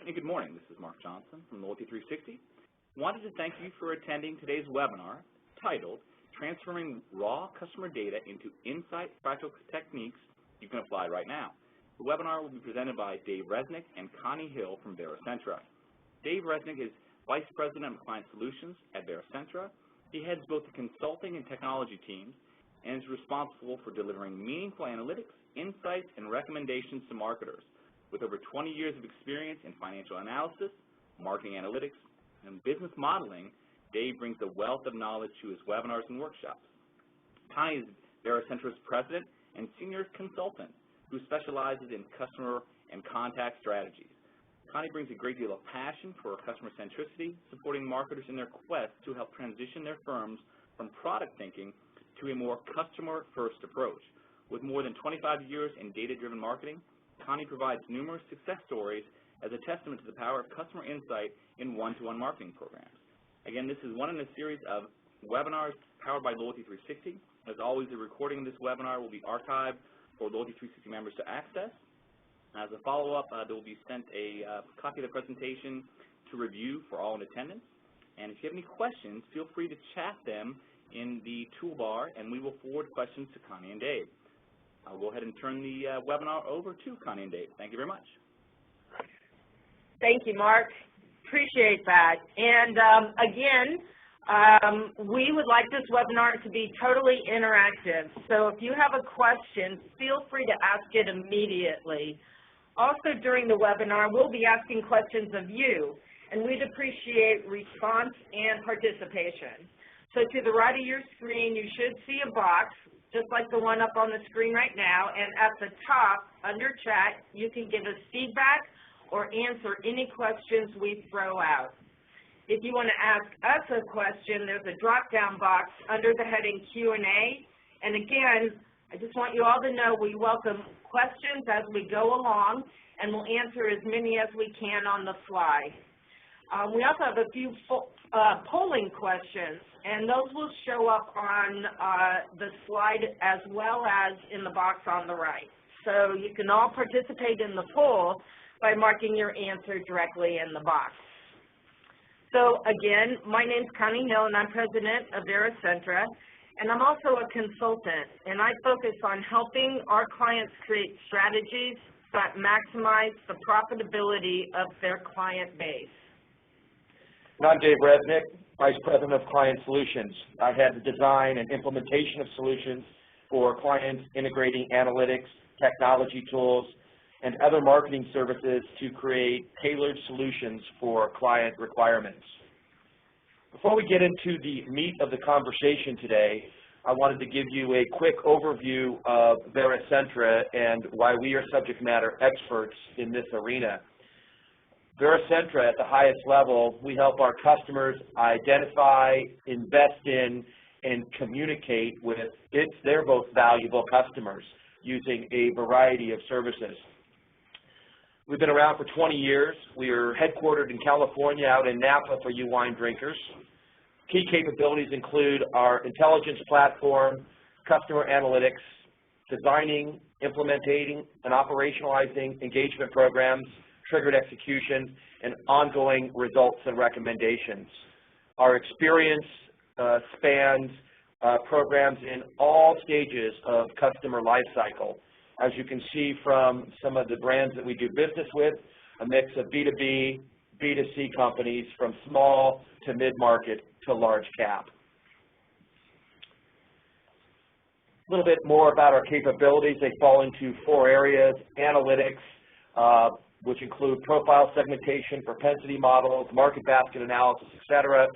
and good morning. This is Mark Johnson from Loyalty 360. Wanted to thank you for attending today's webinar titled Transforming Raw Customer Data into Insight Practical Techniques You Can Apply Right Now. The webinar will be presented by Dave Resnick and Connie Hill from VeraCentra. Dave Resnick is Vice President of Client Solutions at VeraCentra. He heads both the consulting and technology teams and is responsible for delivering meaningful analytics, insights, and recommendations to marketers. With over 20 years of experience in financial analysis, marketing analytics, and business modeling, Dave brings a wealth of knowledge to his webinars and workshops. Connie is VeraCentra's President and Senior Consultant who specializes in customer and contact strategies. Connie brings a great deal of passion for customer centricity, supporting marketers in their quest to help transition their firms from product thinking to a more customer-first approach. With more than 25 years in data-driven marketing, Connie provides numerous success stories as a testament to the power of customer insight in one-to-one marketing programs. Again, this is one in a series of webinars powered by Loyalty 360. As always, the recording of this webinar will be archived for Loyalty 360 members to access. As a follow-up, there will be sent a copy of the presentation to review for all in attendance. And if you have any questions, feel free to chat them in the toolbar, and we will forward questions to Connie and Dave. I'll go ahead and turn the webinar over to Connie and Dave. Thank you very much. Thank you, Mark. Appreciate that. And again, we would like this webinar to be totally interactive. So if you have a question, feel free to ask it immediately. Also, during the webinar, we'll be asking questions of you, and we'd appreciate response and participation. So to the right of your screen, you should see a box, just like the one up on the screen right now, and at the top, under chat, you can give us feedback or answer any questions we throw out. If you want to ask us a question, there's a drop-down box under the heading Q&A, and again, I just want you all to know we welcome questions as we go along, and we'll answer as many as we can on the fly. We also have a few polling questions, and those will show up on the slide as well as in the box on the right. So you can all participate in the poll by marking your answer directly in the box. So again, my name's Connie Hill, and I'm President of VeraCentra, and I'm also a consultant, and I focus on helping our clients create strategies that maximize the profitability of their client base. And I'm Dave Resnick, Vice President of Client Solutions. I head the design and implementation of solutions for clients integrating analytics, technology tools, and other marketing services to create tailored solutions for client requirements. Before we get into the meat of the conversation today, I wanted to give you a quick overview of VeraCentra and why we are subject matter experts in this arena. VeraCentra, at the highest level, we help our customers identify, invest in, and communicate with their most valuable customers using a variety of services. We've been around for 20 years. We are headquartered in California, out in Napa for you wine drinkers. Key capabilities include our intelligence platform, customer analytics, designing, implementing, and operationalizing engagement programs, triggered execution, and ongoing results and recommendations. Our experience spans programs in all stages of customer lifecycle. As you can see from some of the brands that we do business with, a mix of B2B, B2C companies from small to mid-market to large cap. A little bit more about our capabilities. They fall into 4 areas: analytics, which include profile segmentation, propensity models, market basket analysis, etc.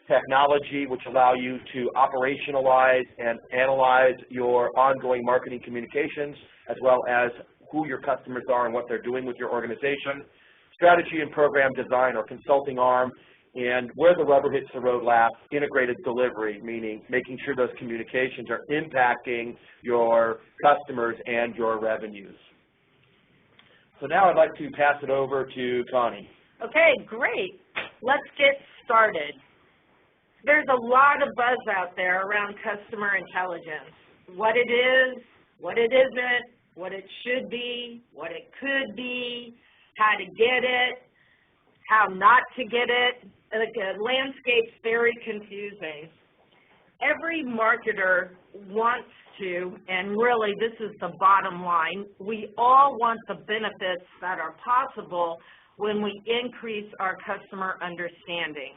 Technology, which allow you to operationalize and analyze your ongoing marketing communications, as well as who your customers are and what they're doing with your organization. Strategy and program design, or consulting arm, and where the rubber hits the road last, integrated delivery, meaning making sure those communications are impacting your customers and your revenues. So now I'd like to pass it over to Connie. Okay, great. Let's get started. There's a lot of buzz out there around customer intelligence. What it is, what it isn't, what it should be, what it could be, how to get it. how not to get it. The landscape's very confusing. Every marketer wants to, and really this is the bottom line, we all want the benefits that are possible when we increase our customer understanding.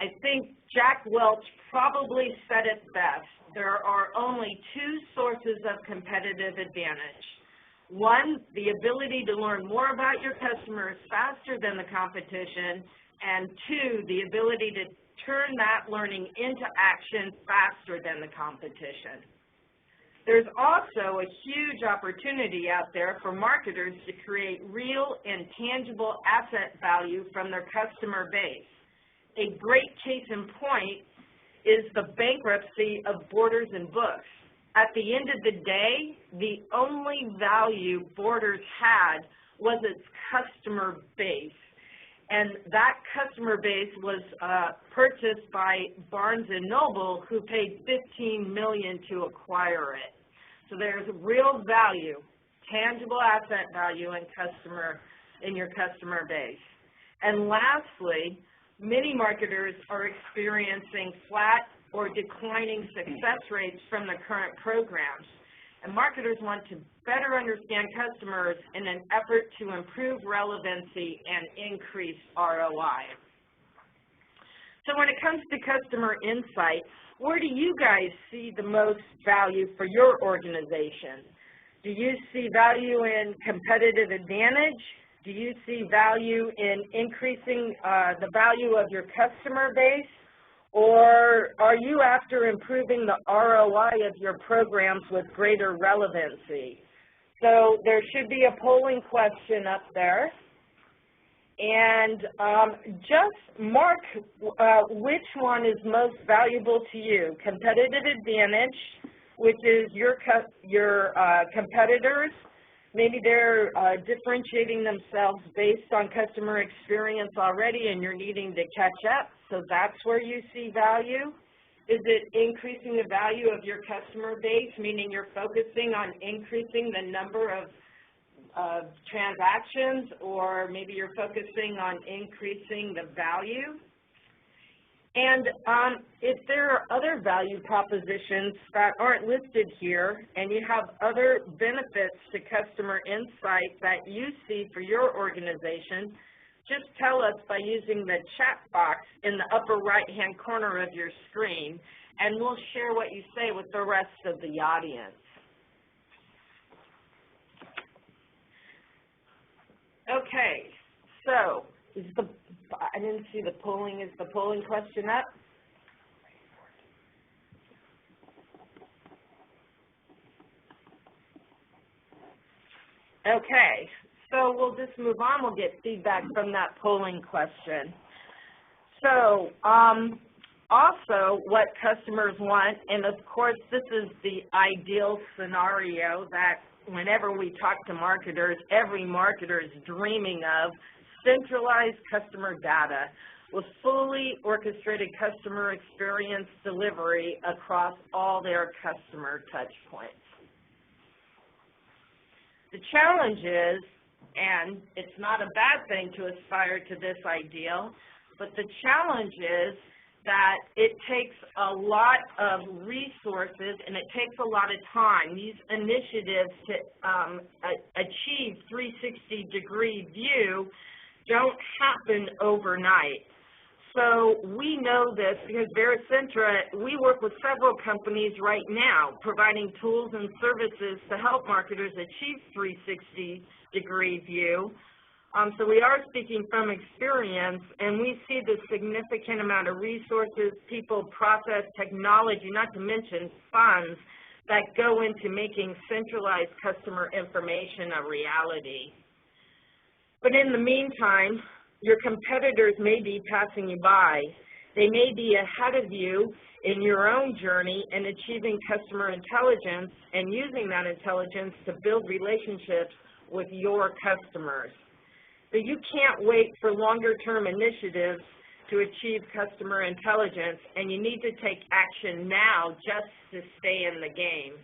I think Jack Welch probably said it best. There are only two sources of competitive advantage. One, the ability to learn more about your customers faster than the competition, and two, the ability to turn that learning into action faster than the competition. There's also a huge opportunity out there for marketers to create real and tangible asset value from their customer base. A great case in point is the bankruptcy of Borders and Books. At the end of the day, the only value Borders had was its customer base. And that customer base was purchased by Barnes & Noble, who paid $15 million to acquire it. So there's real value, tangible asset value in your customer base. And lastly, many marketers are experiencing flat or declining success rates from the current programs. And marketers want to better understand customers in an effort to improve relevancy and increase ROI. So when it comes to customer insight, where do you guys see the most value for your organization? Do you see value in competitive advantage? Do you see value in increasing the value of your customer base? Or are you after improving the ROI of your programs with greater relevancy? So there should be a polling question up there. And just mark which one is most valuable to you. Competitive advantage, which is your competitors. Maybe they're differentiating themselves based on customer experience already and you're needing to catch up, so that's where you see value. Is it increasing the value of your customer base, meaning you're focusing on increasing the number of transactions, or maybe you're focusing on increasing the value? And if there are other value propositions that aren't listed here and you have other benefits to customer insight that you see for your organization, just tell us by using the chat box in the upper right-hand corner of your screen, and we'll share what you say with the rest of the audience. Okay, so I didn't see the polling. Is the polling question up? Okay, so we'll just move on. We'll get feedback from that polling question. So also what customers want, and of course this is the ideal scenario that whenever we talk to marketers, every marketer is dreaming of, centralized customer data with fully orchestrated customer experience delivery across all their customer touch points. The challenge is, and it's not a bad thing to aspire to this ideal, but the challenge is that it takes a lot of resources and it takes a lot of time. These initiatives to achieve 360-degree view don't happen overnight. So we know this because VeraCentra, we work with several companies right now providing tools and services to help marketers achieve 360-degree view. So we are speaking from experience, and we see the significant amount of resources, people, process, technology, not to mention funds, that go into making centralized customer information a reality. But in the meantime, your competitors may be passing you by. They may be ahead of you in your own journey in achieving customer intelligence and using that intelligence to build relationships with your customers. So you can't wait for longer-term initiatives to achieve customer intelligence, and you need to take action now just to stay in the game.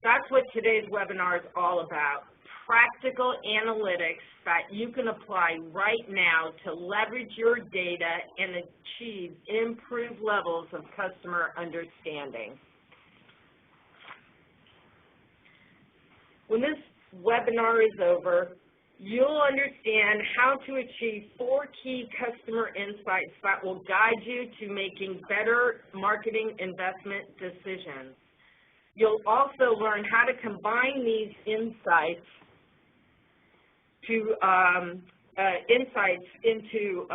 That's what today's webinar is all about. practical analytics that you can apply right now to leverage your data and achieve improved levels of customer understanding. When this webinar is over, you'll understand how to achieve 4 key customer insights that will guide you to making better marketing investment decisions. You'll also learn how to combine these insights into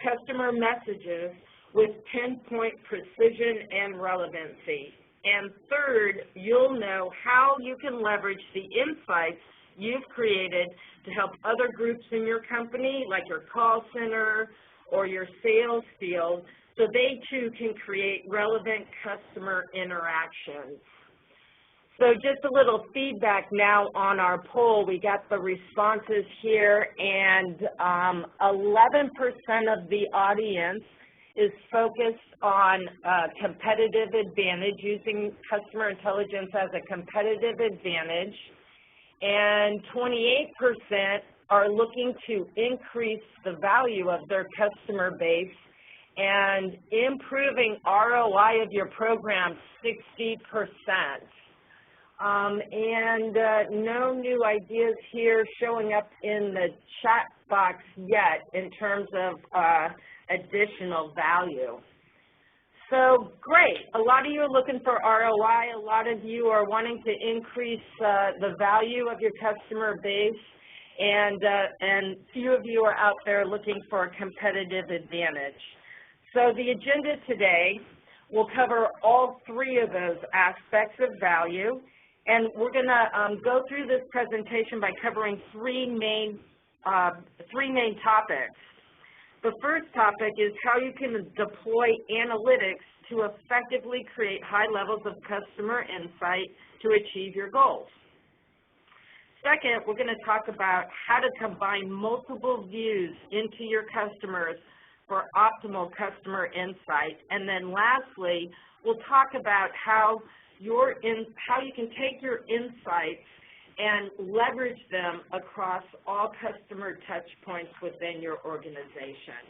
customer messages with pinpoint precision and relevancy. And third, you'll know how you can leverage the insights you've created to help other groups in your company, like your call center or your sales field, so they too can create relevant customer interactions. So just a little feedback now on our poll. We got the responses here, and 11% of the audience is focused on competitive advantage, using customer intelligence as a competitive advantage, and 28% are looking to increase the value of their customer base and improving ROI of your program 60%. No new ideas here showing up in the chat box yet in terms of additional value. So great, a lot of you are looking for ROI, a lot of you are wanting to increase the value of your customer base, and few of you are out there looking for a competitive advantage. So the agenda today will cover all 3 of those aspects of value, and we're going to go through this presentation by covering 3 main topics. The first topic is how you can deploy analytics to effectively create high levels of customer insight to achieve your goals. Second, we're going to talk about how to combine multiple views into your customers for optimal customer insight. And then lastly, we'll talk about how you can take your insights and leverage them across all customer touch points within your organization.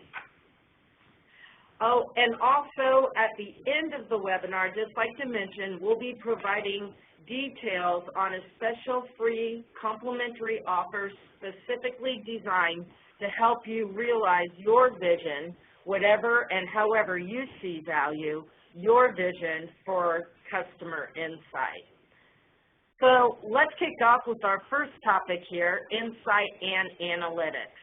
Oh, and also at the end of the webinar, I'd just like to mention, we'll be providing details on a special free complimentary offer specifically designed to help you realize your vision, whatever and however you see value, your vision for customer insight. So let's kick off with our first topic here, insight and analytics.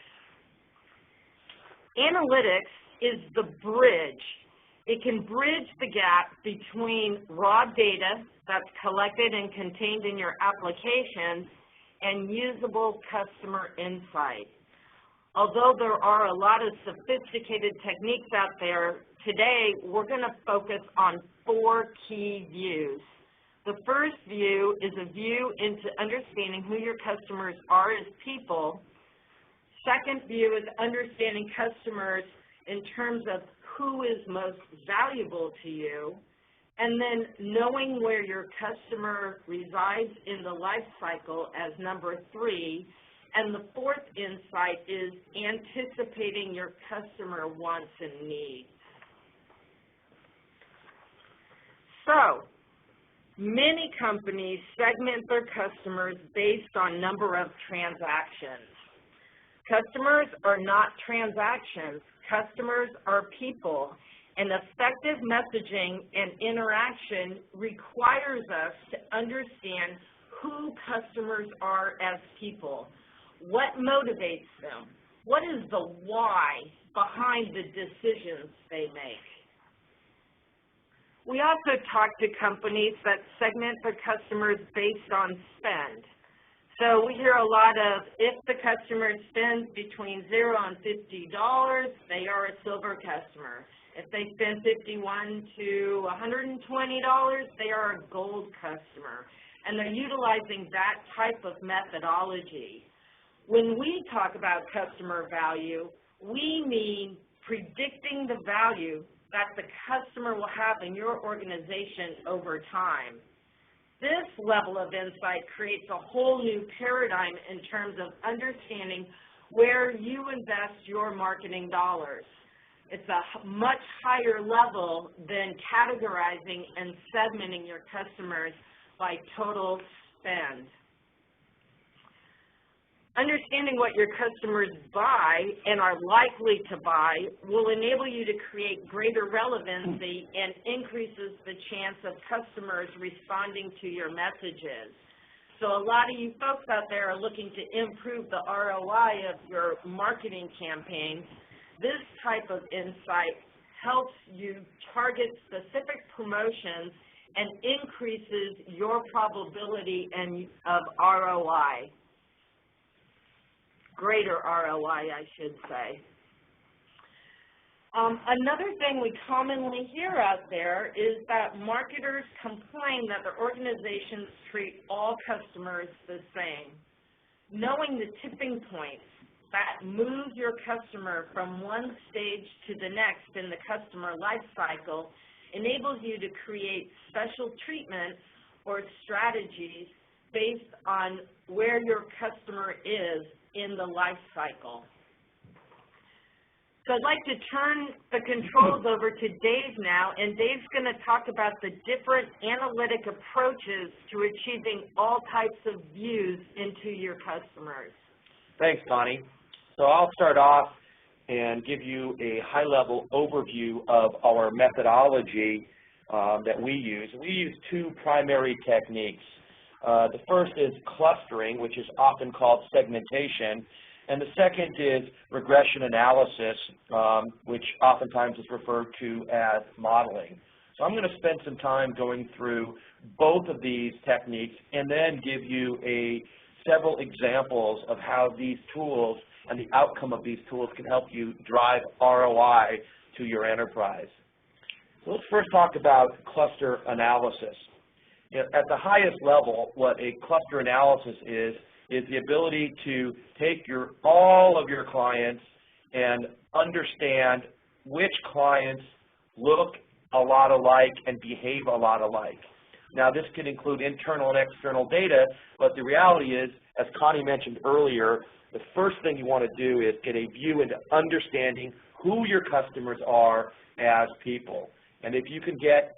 Analytics is the bridge. It can bridge the gap between raw data that's collected and contained in your applications and usable customer insight. Although there are a lot of sophisticated techniques out there, today we're going to focus on 4 key views. The first view is a view into understanding who your customers are as people. Second view is understanding customers in terms of who is most valuable to you. And then knowing where your customer resides in the life cycle as number 3. And the fourth insight is anticipating your customer wants and needs. So, many companies segment their customers based on number of transactions. Customers are not transactions. Customers are people. And effective messaging and interaction requires us to understand who customers are as people. What motivates them? What is the why behind the decisions they make? We also talk to companies that segment their customers based on spend. So we hear a lot of, if the customer spends between $0 and $50, they are a silver customer. If they spend $51 to $120, they are a gold customer. And they're utilizing that type of methodology. When we talk about customer value, we mean predicting the value that the customer will have in your organization over time. This level of insight creates a whole new paradigm in terms of understanding where you invest your marketing dollars. It's a much higher level than categorizing and segmenting your customers by total spend. Understanding what your customers buy and are likely to buy will enable you to create greater relevancy and increases the chance of customers responding to your messages. So a lot of you folks out there are looking to improve the ROI of your marketing campaigns. This type of insight helps you target specific promotions and increases your probability of ROI. Greater ROI, I should say. Another thing we commonly hear out there is that marketers complain that their organizations treat all customers the same. Knowing the tipping points that move your customer from one stage to the next in the customer life cycle enables you to create special treatment or strategies based on where your customer is in the life cycle. So I'd like to turn the controls over to Dave now, and Dave's going to talk about the different analytic approaches to achieving all types of views into your customers. Thanks, Connie. So I'll start off and give you a high-level overview of our methodology that we use. We use two primary techniques. The first is clustering, which is often called segmentation, and the second is regression analysis, which oftentimes is referred to as modeling. So I'm going to spend some time going through both of these techniques and then give you several examples of how these tools and the outcome of these tools can help you drive ROI to your enterprise. So let's first talk about cluster analysis. At the highest level, what a cluster analysis is the ability to take all of your clients and understand which clients look a lot alike and behave a lot alike. Now, this can include internal and external data, but the reality is, as Connie mentioned earlier, the first thing you want to do is get a view into understanding who your customers are as people. And if you can get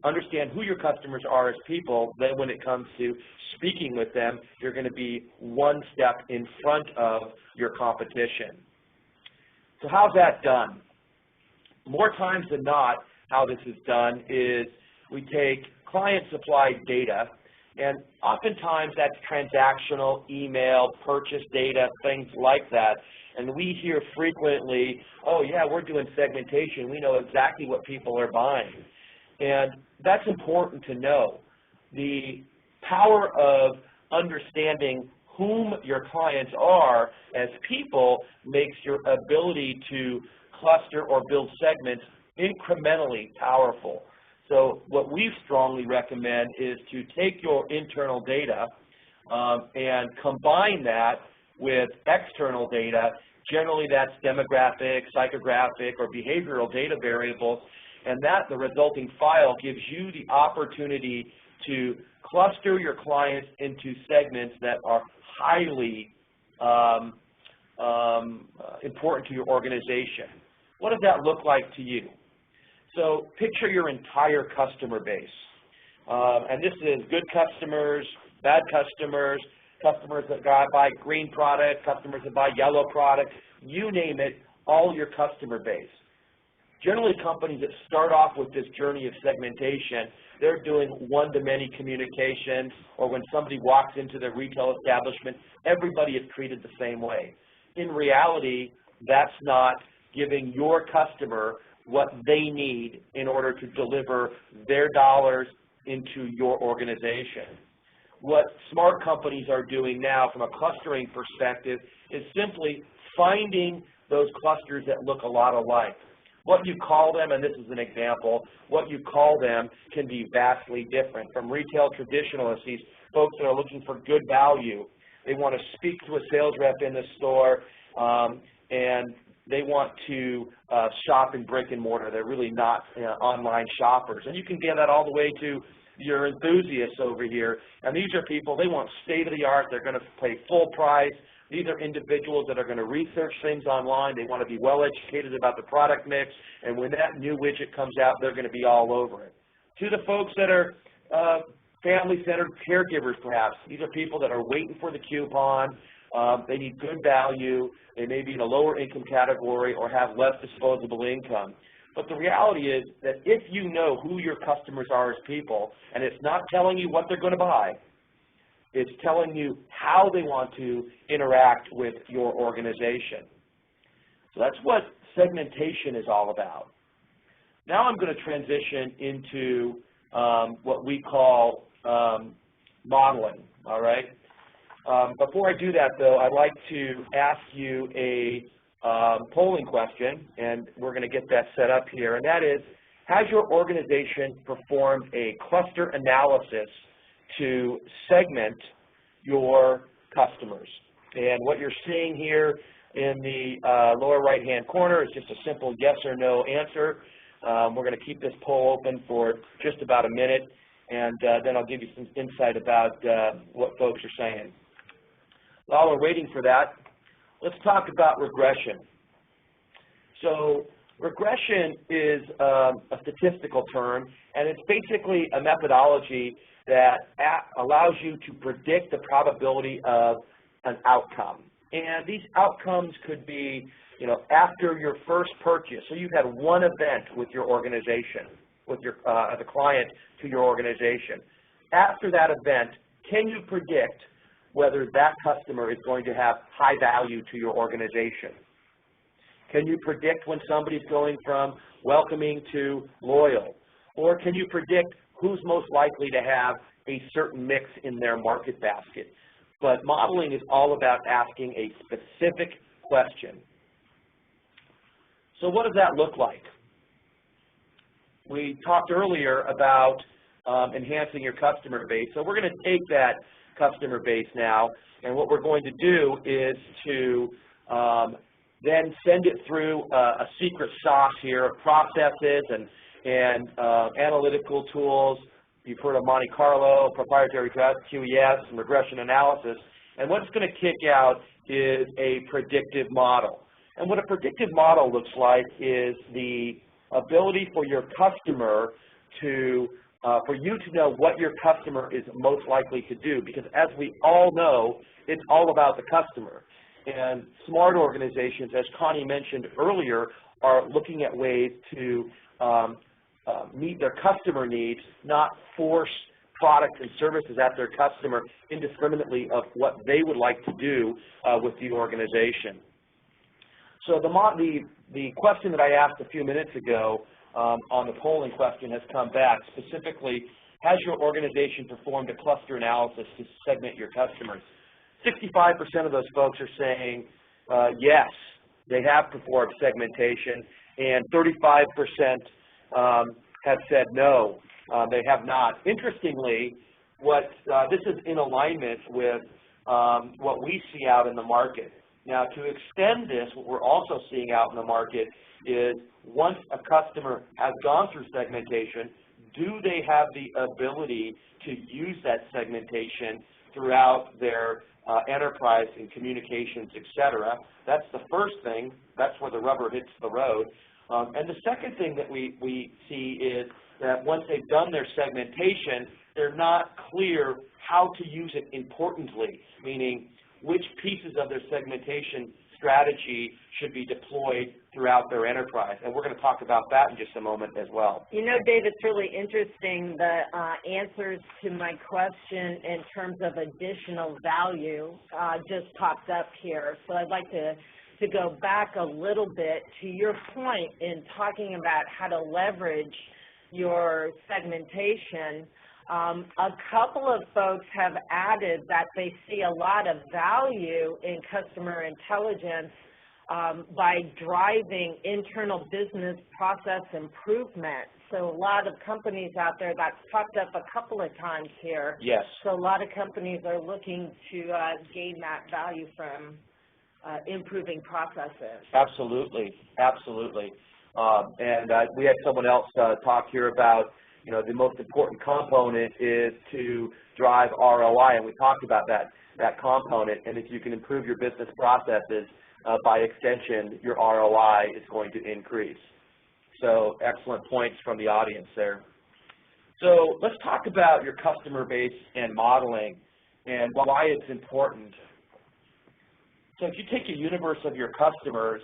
understand who your customers are as people, then when it comes to speaking with them, you're going to be one step in front of your competition. So how's that done? More times than not, how this is done is we take client-supplied data, and oftentimes that's transactional, email, purchase data, things like that. And we hear frequently, oh yeah, we're doing segmentation. We know exactly what people are buying. And that's important to know. The power of understanding whom your clients are as people makes your ability to cluster or build segments incrementally powerful. So what we strongly recommend is to take your internal data and combine that with external data. Generally that's demographic, psychographic, or behavioral data variables, and the resulting file gives you the opportunity to cluster your clients into segments that are highly important to your organization. What does that look like to you? So picture your entire customer base. And this is good customers, bad customers, customers that buy green product, customers that buy yellow product, you name it, all your customer base. Generally, companies that start off with this journey of segmentation, they're doing one-to-many communications, or when somebody walks into their retail establishment, everybody is treated the same way. In reality, that's not giving your customer what they need in order to deliver their dollars into your organization. What smart companies are doing now from a clustering perspective is simply finding those clusters that look a lot alike. What you call them, and this is an example, what you call them can be vastly different. From retail traditionalists, these folks that are looking for good value, they want to speak to a sales rep in the store, and they want to shop in brick and mortar. They're really not online shoppers. And you can get that all the way to your enthusiasts over here. And these are people, they want state-of-the-art. They're going to pay full price. These are individuals that are going to research things online. They want to be well-educated about the product mix. And when that new widget comes out, they're going to be all over it. To the folks that are family-centered caregivers, perhaps. These are people that are waiting for the coupon. They need good value. They may be in a lower income category or have less disposable income. But the reality is that if you know who your customers are as people, and it's not telling you what they're going to buy, it's telling you how they want to interact with your organization. So that's what segmentation is all about. Now I'm going to transition into what we call modeling, all right? Before I do that, though, I'd like to ask you a polling question, and we're going to get that set up here, and that is, has your organization performed a cluster analysis to segment your customers? And what you're seeing here in the lower right-hand corner is just a simple yes or no answer. We're going to keep this poll open for just about a minute, and then I'll give you some insight about what folks are saying. While we're waiting for that, let's talk about regression. So regression is a statistical term, and it's basically a methodology that allows you to predict the probability of an outcome. And these outcomes could be, you know, after your first purchase. So you've had one event with your organization, with your as a client to your organization. After that event, can you predict whether that customer is going to have high value to your organization? Can you predict when somebody's going from welcoming to loyal? Or can you predict who's most likely to have a certain mix in their market basket? But modeling is all about asking a specific question. So what does that look like? We talked earlier about enhancing your customer base. So we're going to take that customer base now, and what we're going to do is to then send it through a secret sauce here of processes and analytical tools. You've heard of Monte Carlo, proprietary QES, and regression analysis. And what's going to kick out is a predictive model. And what a predictive model looks like is the ability for your customer to for you to know what your customer is most likely to do, because as we all know, it's all about the customer. And smart organizations, as Connie mentioned earlier, are looking at ways to meet their customer needs, not force products and services at their customer indiscriminately of what they would like to do with the organization. So the question that I asked a few minutes ago on the polling question has come back. Specifically, has your organization performed a cluster analysis to segment your customers? 65% of those folks are saying yes, they have performed segmentation, and 35% have said no, they have not. Interestingly, this is in alignment with what we see out in the market. Now, to extend this, what we're also seeing out in the market is once a customer has gone through segmentation, do they have the ability to use that segmentation throughout their enterprise and communications, et cetera? That's the first thing. That's where the rubber hits the road. And the second thing that we see is that once they've done their segmentation, they're not clear how to use it importantly, meaning which pieces of their segmentation strategy should be deployed throughout their enterprise. And we're going to talk about that in just a moment as well. You know, Dave, it's really interesting, the answers to my question in terms of additional value just popped up here. So I'd like to go back a little bit to your point in talking about how to leverage your segmentation. A couple of folks have added that they see a lot of value in customer intelligence by driving internal business process improvement. So a lot of companies out there, that's popped up a couple of times here. Yes. So a lot of companies are looking to gain that value from improving processes. Absolutely, absolutely. And we had someone else talk here about the most important component is to drive ROI, and we talked about that component, and if you can improve your business processes, by extension, your ROI is going to increase. So excellent points from the audience there. So let's talk about your customer base and modeling and why it's important. So if you take a universe of your customers,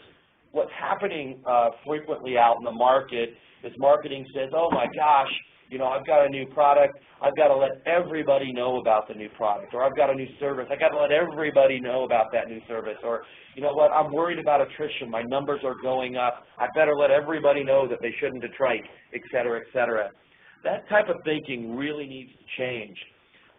what's happening frequently out in the market is marketing says, oh my gosh, I've got a new product, I've got to let everybody know about the new product, or I've got a new service, I've got to let everybody know about that new service, or you know what, I'm worried about attrition, my numbers are going up, I better let everybody know that they shouldn't attrite, et cetera, et cetera. That type of thinking really needs to change,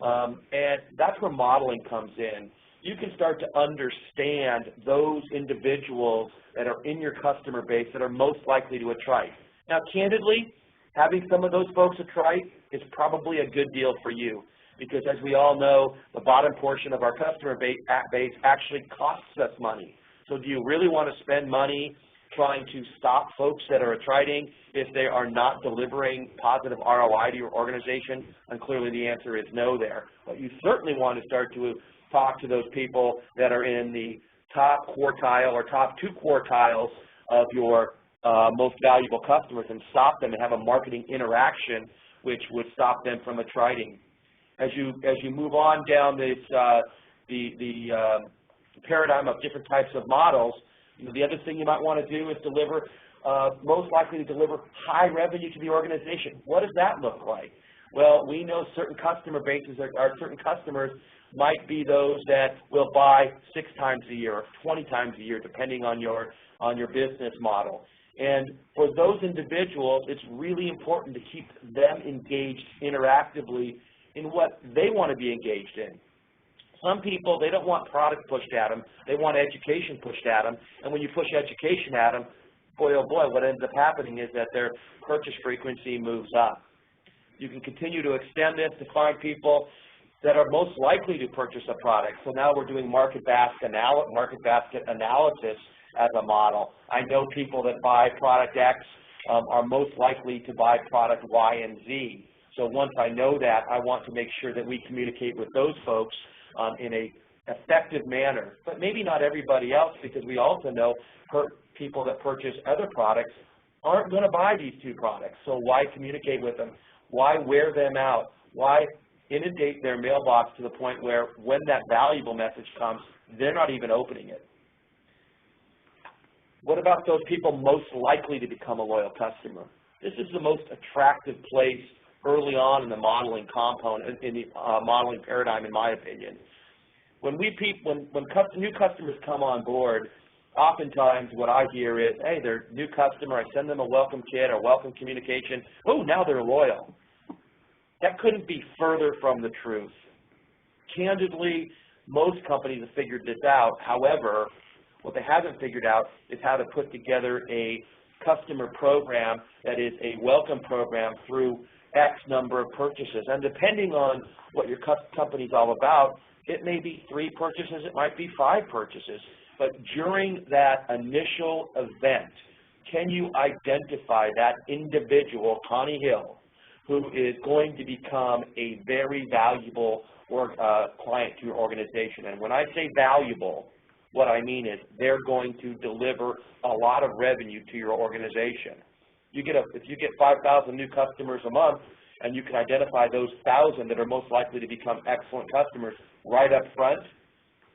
and that's where modeling comes in. You can start to understand those individuals that are in your customer base that are most likely to attrite. Now, candidly, having some of those folks attrite is probably a good deal for you because, as we all know, the bottom portion of our customer base actually costs us money. So do you really want to spend money trying to stop folks that are attriting if they are not delivering positive ROI to your organization? And clearly the answer is no there. But you certainly want to start to talk to those people that are in the top quartile or top 2 quartiles of your most valuable customers and stop them and have a marketing interaction which would stop them from attriting. As you move on down this the paradigm of different types of models, the other thing you might want to do is deliver, most likely to deliver high revenue to the organization. What does that look like? Well, we know certain customer bases or certain customers might be those that will buy 6 times a year or 20 times a year, depending on your business model. And for those individuals, it's really important to keep them engaged interactively in what they want to be engaged in. Some people, they don't want product pushed at them. They want education pushed at them. And when you push education at them, boy, oh boy, what ends up happening is that their purchase frequency moves up. You can continue to extend this to find people that are most likely to purchase a product. So now we're doing market basket analysis as a model. I know people that buy product X are most likely to buy product Y and Z. So once I know that, I want to make sure that we communicate with those folks in a effective manner. But maybe not everybody else, because we also know people that purchase other products aren't going to buy these 2 products. So why communicate with them? Why wear them out? Why inundate their mailbox to the point where when that valuable message comes, they're not even opening it? What about those people most likely to become a loyal customer? This is the most attractive place early on in the modeling component, in the modeling paradigm, in my opinion. When new customers come on board, oftentimes what I hear is, hey, they're a new customer, I send them a welcome kit or welcome communication, oh, now they're loyal. That couldn't be further from the truth. Candidly, most companies have figured this out. However, what they haven't figured out is how to put together a customer program that is a welcome program through X number of purchases. And depending on what your company's all about, it may be 3 purchases, it might be 5 purchases. But during that initial event, can you identify that individual, Connie Hill, who is going to become a very valuable client to your organization? And when I say valuable, what I mean is they're going to deliver a lot of revenue to your organization. If you get 5,000 new customers a month, and you can identify those 1,000 that are most likely to become excellent customers right up front,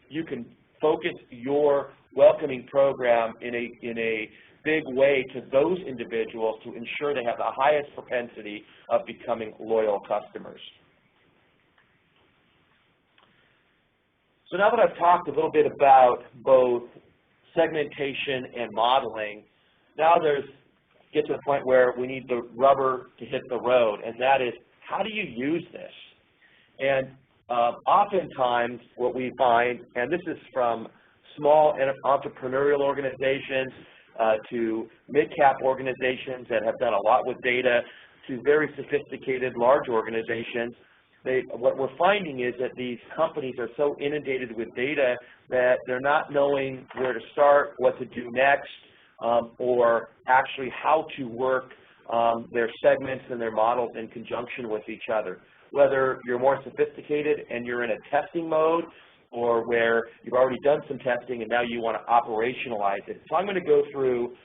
you can focus your welcoming program in a big way to those individuals to ensure they have the highest propensity of becoming loyal customers. So now that I've talked a little bit about both segmentation and modeling, now get to the point where we need the rubber to hit the road, and that is, how do you use this? And oftentimes what we find, and this is from small entrepreneurial organizations to mid-cap organizations that have done a lot with data to very sophisticated large organizations, what we're finding is that these companies are so inundated with data that they're not knowing where to start, what to do next, or actually how to work their segments and their models in conjunction with each other. Whether you're more sophisticated and you're in a testing mode, or where you've already done some testing and now you want to operationalize it. So I'm going to go through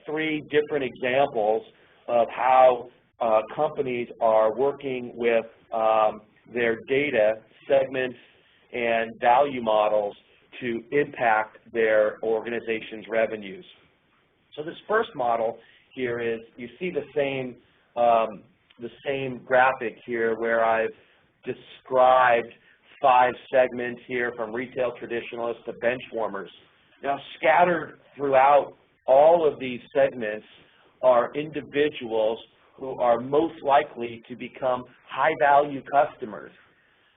3 different examples of how companies are working with their data, segments, and value models to impact their organization's revenues. So this first model here is, you see the same graphic here where I've described 5 segments here, from retail traditionalists to bench warmers. Now, scattered throughout all of these segments are individuals who are most likely to become high-value customers.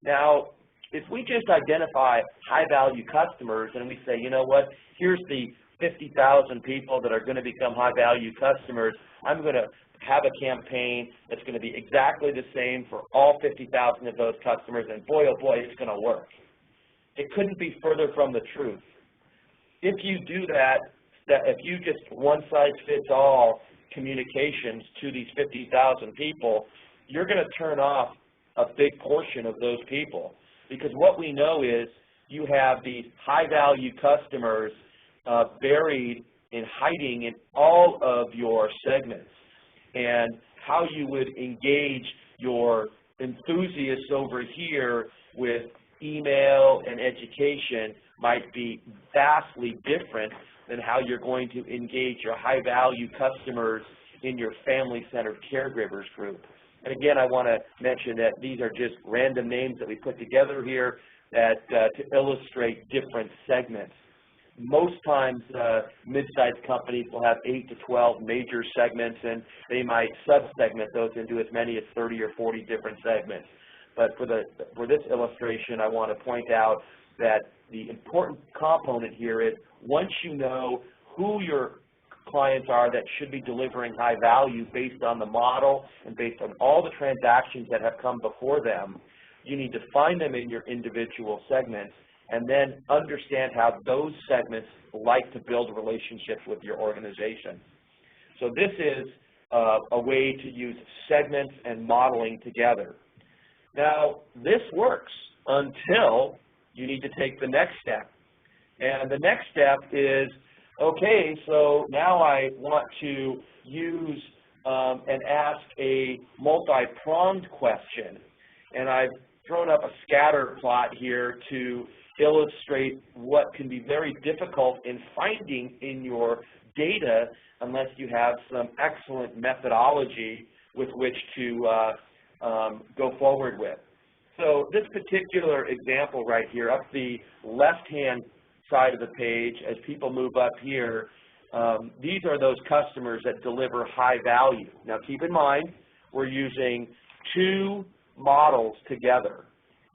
Now, if we just identify high-value customers and we say, you know what, here's the 50,000 people that are going to become high-value customers, I'm going to have a campaign that's going to be exactly the same for all 50,000 of those customers, and boy, oh boy, it's going to work. It couldn't be further from the truth. If you do that if you just one-size-fits-all communications to these 50,000 people, you're going to turn off a big portion of those people. Because what we know is you have these high-value customers buried in hiding in all of your segments. And how you would engage your enthusiasts over here with email and education might be vastly different than how you're going to engage your high-value customers in your family-centered caregivers group. And again, I want to mention that these are just random names that we put together here that, to illustrate different segments. Most times, mid-sized companies will have 8 to 12 major segments, and they might sub-segment those into as many as 30 or 40 different segments. But for this illustration, I want to point out that the important component here is, once you know who your clients are that should be delivering high value based on the model and based on all the transactions that have come before them, you need to find them in your individual segments and then understand how those segments like to build relationships with your organization. So this is a way to use segments and modeling together. Now, this works until you need to take the next step. And the next step is, okay, so now I want to use and ask a multi-pronged question. And I've thrown up a scatter plot here to illustrate what can be very difficult in finding in your data unless you have some excellent methodology with which to go forward with. So this particular example right here, up the left-hand side of the page, as people move up here, these are those customers that deliver high value. Now keep in mind, we're using 2 models together.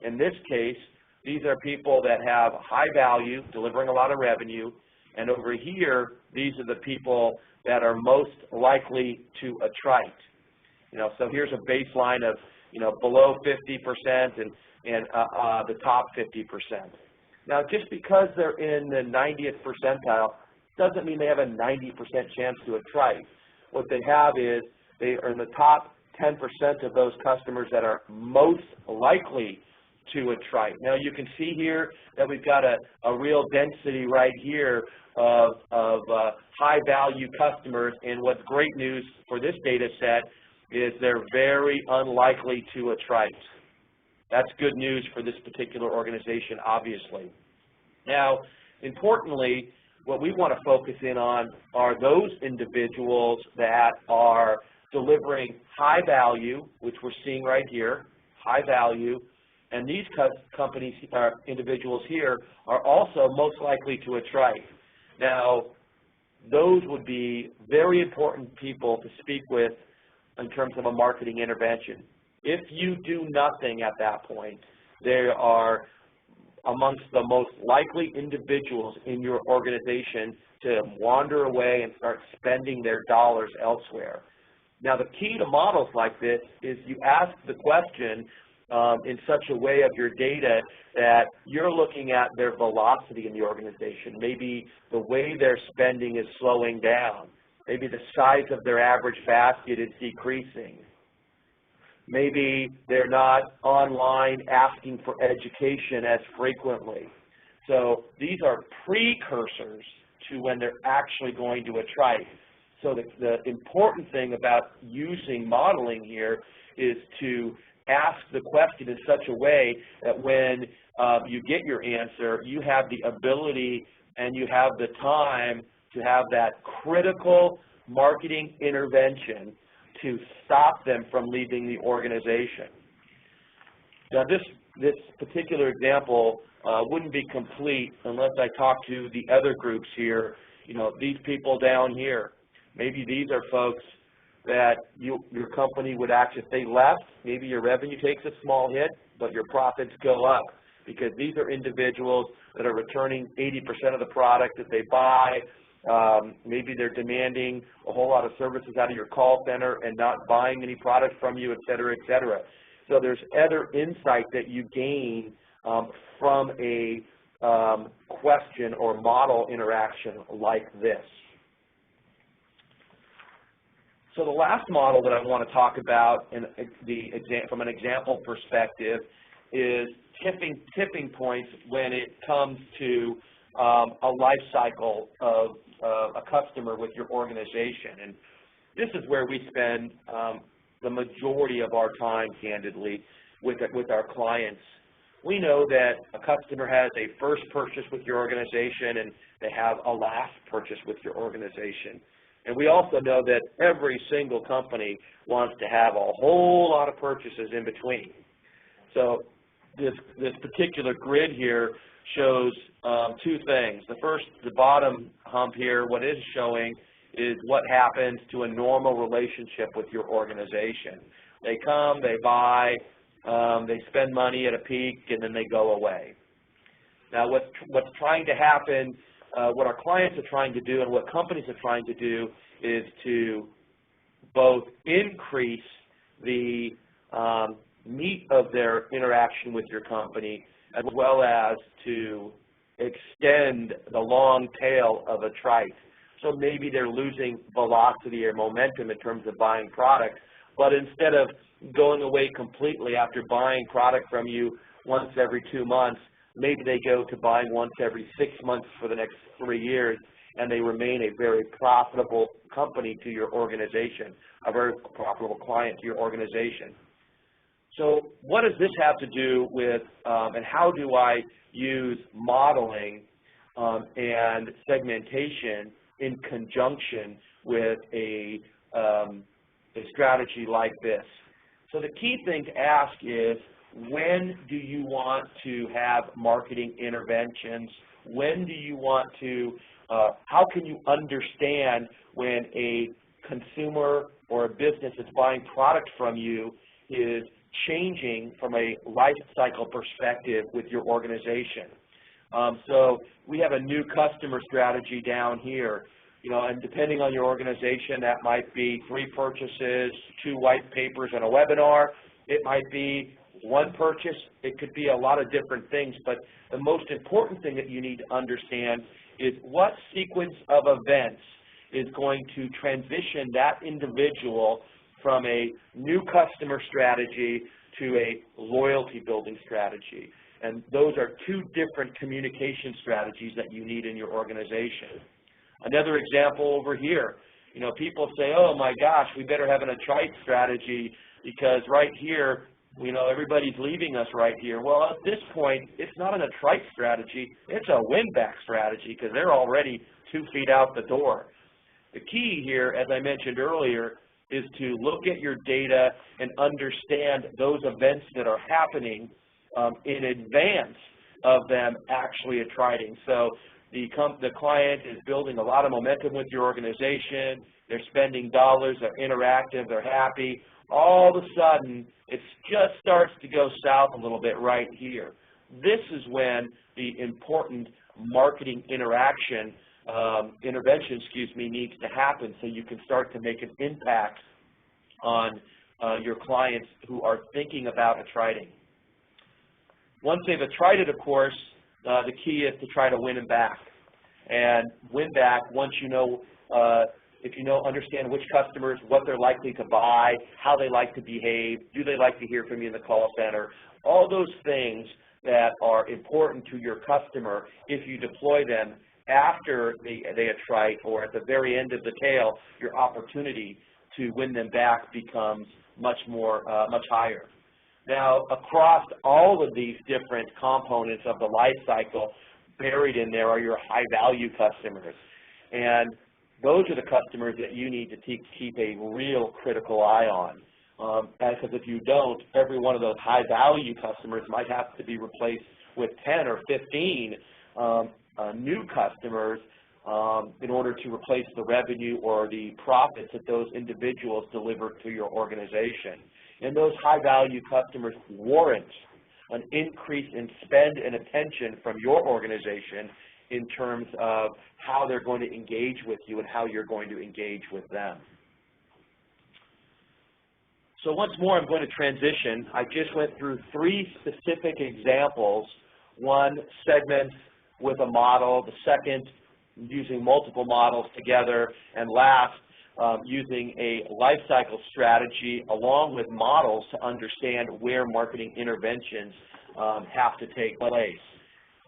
In this case, these are people that have high value, delivering a lot of revenue, and over here, these are the people that are most likely to attrite. So here's a baseline of, below 50% and the top 50%. Now, just because they're in the 90th percentile doesn't mean they have a 90% chance to attrite. What they have is they are in the top 10% of those customers that are most likely to attrite. Now, you can see here that we've got a real density right here of high-value customers, and what's great news for this data set is they're very unlikely to attrite. That's good news for this particular organization, obviously. Now, importantly, what we want to focus in on are those individuals that are delivering high value, which we're seeing right here, high value, and these companies, individuals here, are also most likely to attrite. Now, those would be very important people to speak with in terms of a marketing intervention. If you do nothing at that point, they are amongst the most likely individuals in your organization to wander away and start spending their dollars elsewhere. Now, the key to models like this is you ask the question in such a way of your data that you're looking at their velocity in the organization. Maybe the way they're spending is slowing down. Maybe the size of their average basket is decreasing. Maybe they're not online asking for education as frequently. So these are precursors to when they're actually going to a trike. So the important thing about using modeling here is to ask the question in such a way that when you get your answer, you have the ability and you have the time to have that critical marketing intervention to stop them from leaving the organization. Now this particular example wouldn't be complete unless I talk to the other groups here. You know, these people down here, maybe these are folks that your company would actually, if they left, maybe your revenue takes a small hit, but your profits go up, because these are individuals that are returning 80% of the product that they buy. Maybe they're demanding a whole lot of services out of your call center and not buying any product from you, et cetera, et cetera. So there's other insight that you gain from a question or model interaction like this. So the last model that I want to talk about from an example perspective is tipping points when it comes to a life cycle of a customer with your organization. And this is where we spend the majority of our time, candidly, with our clients. We know that a customer has a first purchase with your organization and they have a last purchase with your organization. And we also know that every single company wants to have a whole lot of purchases in between. So this particular grid here shows two things. The first, the bottom hump here, what it is showing is what happens to a normal relationship with your organization. They come, they buy, they spend money at a peak, and then they go away. Now what's trying to happen, what our clients are trying to do and what companies are trying to do is to both increase the meat of their interaction with your company, as well as to extend the long tail of a trike. So maybe they're losing velocity or momentum in terms of buying product, but instead of going away completely after buying product from you once every 2 months, maybe they go to buying once every 6 months for the next 3 years, and they remain a very profitable company to your organization, a very profitable client to your organization. So what does this have to do with, and how do I use modeling and segmentation in conjunction with a strategy like this? So the key thing to ask is, when do you want to have marketing interventions? When do you want to, how can you understand when a consumer or a business that's buying product from you is changing from a life cycle perspective with your organization? So we have a new customer strategy down here. You know, and depending on your organization, that might be 3 purchases, 2 white papers, and a webinar. It might be 1 purchase. It could be a lot of different things, but the most important thing that you need to understand is what sequence of events is going to transition that individual from a new customer strategy to a loyalty building strategy. And those are 2 different communication strategies that you need in your organization. Another example over here, you know, people say, oh my gosh, we better have an attrite strategy because right here, you know, everybody's leaving us right here. Well, at this point, it's not an attrite strategy, it's a win-back strategy because they're already 2 feet out the door. The key here, as I mentioned earlier, is to look at your data and understand those events that are happening in advance of them actually attriting. So the client is building a lot of momentum with your organization, they're spending dollars, they're interactive, they're happy. All of a sudden, it just starts to go south a little bit right here. This is when the important marketing intervention, needs to happen so you can start to make an impact on your clients who are thinking about attriting. Once they've attrited, of course, the key is to try to win them back. And win back, once you know if you understand which customers, what they're likely to buy, how they like to behave, do they like to hear from you in the call center, all those things that are important to your customer, if you deploy them after they attrite or at the very end of the tail, your opportunity to win them back becomes much higher. Now, across all of these different components of the life cycle, buried in there are your high-value customers. And those are the customers that you need to keep a real critical eye on. Because if you don't, every one of those high-value customers might have to be replaced with 10 or 15 new customers in order to replace the revenue or the profits that those individuals deliver to your organization. And those high-value customers warrant an increase in spend and attention from your organization in terms of how they're going to engage with you and how you're going to engage with them. So once more, I'm going to transition. I just went through 3 specific examples. One, segments with a model. The second, using multiple models together. And last, using a life cycle strategy along with models to understand where marketing interventions have to take place.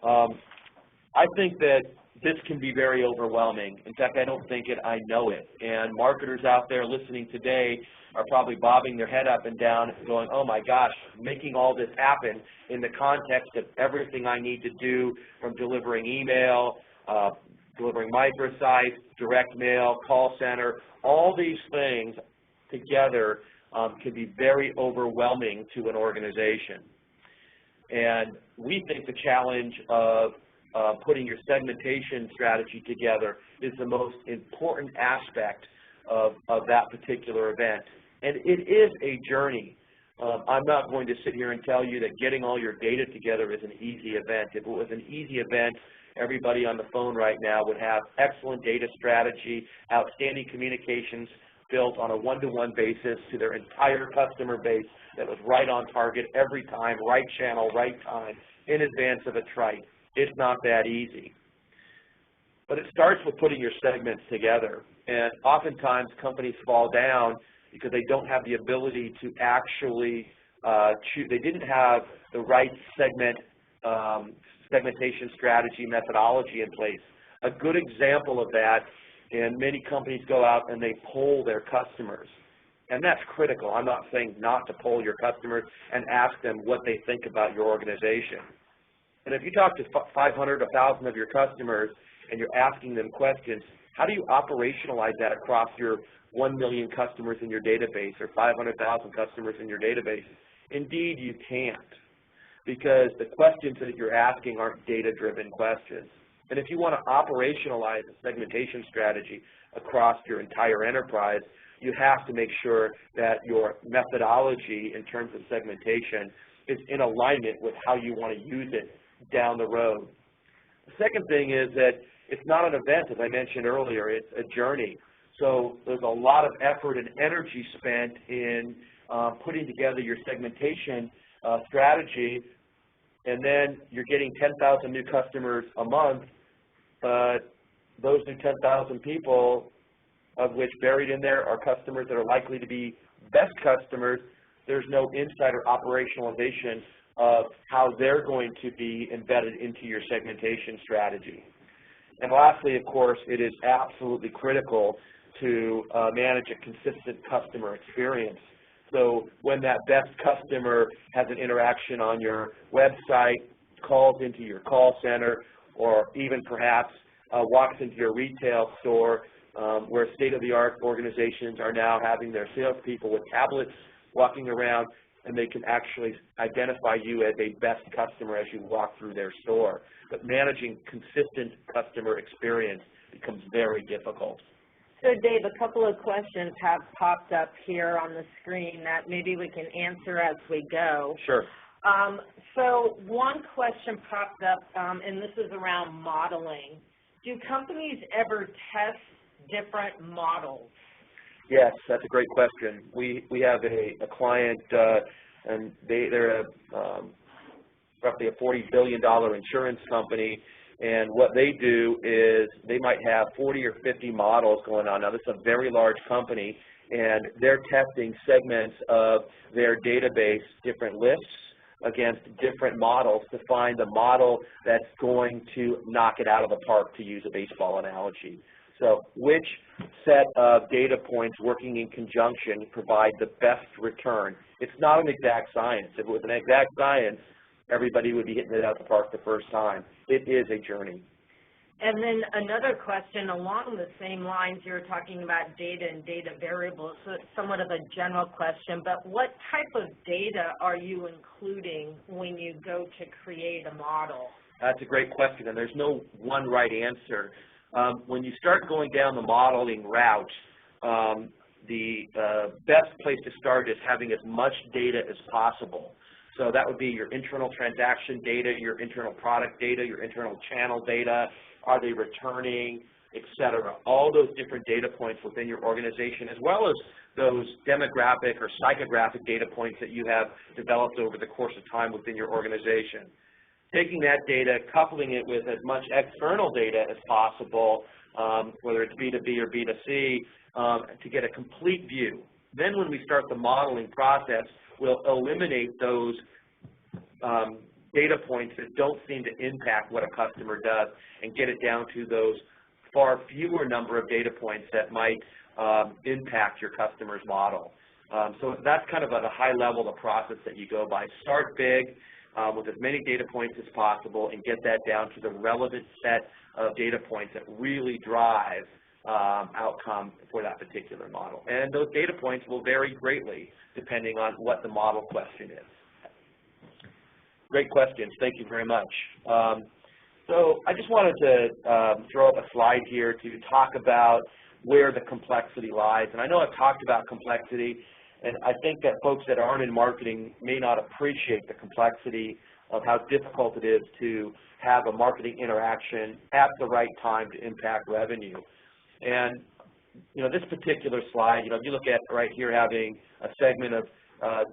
I think that this can be very overwhelming. In fact, I don't think it, I know it. And marketers out there listening today are probably bobbing their head up and down going, oh my gosh, making all this happen in the context of everything I need to do, from delivering email, delivering microsite, direct mail, call center, all these things together can be very overwhelming to an organization. And we think the challenge of putting your segmentation strategy together is the most important aspect of that particular event. And it is a journey. I'm not going to sit here and tell you that getting all your data together is an easy event. If it was an easy event, everybody on the phone right now would have excellent data strategy, outstanding communications built on a one-to-one basis to their entire customer base that was right on target every time, right channel, right time, in advance of a trite. It's not that easy. But it starts with putting your segments together. And oftentimes companies fall down because they don't have the ability to actually choose. They didn't have the right segmentation strategy methodology in place. A good example of that, and many companies go out and they poll their customers. And that's critical. I'm not saying not to poll your customers and ask them what they think about your organization. And if you talk to 500, 1,000 of your customers and you're asking them questions, how do you operationalize that across your 1 million customers in your database or 500,000 customers in your database? Indeed, you can't, because the questions that you're asking aren't data-driven questions. And if you want to operationalize a segmentation strategy across your entire enterprise, you have to make sure that your methodology in terms of segmentation is in alignment with how you want to use it down the road. The second thing is that it's not an event, as I mentioned earlier, it's a journey. So there's a lot of effort and energy spent in putting together your segmentation strategy, and then you're getting 10,000 new customers a month, but those new 10,000 people, of which buried in there are customers that are likely to be best customers, there's no insight or operationalization of how they're going to be embedded into your segmentation strategy. And lastly, of course, it is absolutely critical to manage a consistent customer experience. So when that best customer has an interaction on your website, calls into your call center, or even perhaps walks into your retail store, where state-of-the-art organizations are now having their salespeople with tablets walking around, and they can actually identify you as a best customer as you walk through their store. But managing consistent customer experience becomes very difficult. So Dave, a couple of questions have popped up here on the screen that maybe we can answer as we go. Sure. So one question popped up, and this is around modeling. Do companies ever test different models? Yes, that's a great question. We have a client, and they're roughly a $40 billion insurance company, And what they do is they might have 40 or 50 models going on. Now, this is a very large company, and they're testing segments of their database, different lists, against different models to find the model that's going to knock it out of the park, to use a baseball analogy. So which set of data points working in conjunction provide the best return? It's not an exact science. If it was an exact science, everybody would be hitting it out of the park the first time. It is a journey. And then another question along the same lines, you were talking about data and data variables, so it's somewhat of a general question, but what type of data are you including when you go to create a model? That's a great question, and there's no one right answer. When you start going down the modeling route, the best place to start is having as much data as possible. So that would be your internal transaction data, your internal product data, your internal channel data, are they returning, et cetera. All those different data points within your organization, as well as those demographic or psychographic data points that you have developed over the course of time within your organization. Taking that data, coupling it with as much external data as possible, whether it's B2B or B2C, to get a complete view. Then when we start the modeling process, we'll eliminate those data points that don't seem to impact what a customer does and get it down to those far fewer number of data points that might impact your customer's model. So that's kind of at a high level the process that you go by. Start big with as many data points as possible and get that down to the relevant set of data points that really drive outcome for that particular model. And those data points will vary greatly depending on what the model question is. Great questions. Thank you very much. So I just wanted to throw up a slide here to talk about where the complexity lies. And I know I've talked about complexity, and I think that folks that aren't in marketing may not appreciate the complexity of how difficult it is to have a marketing interaction at the right time to impact revenue. And you know, this particular slide, you know, if you look at right here having a segment of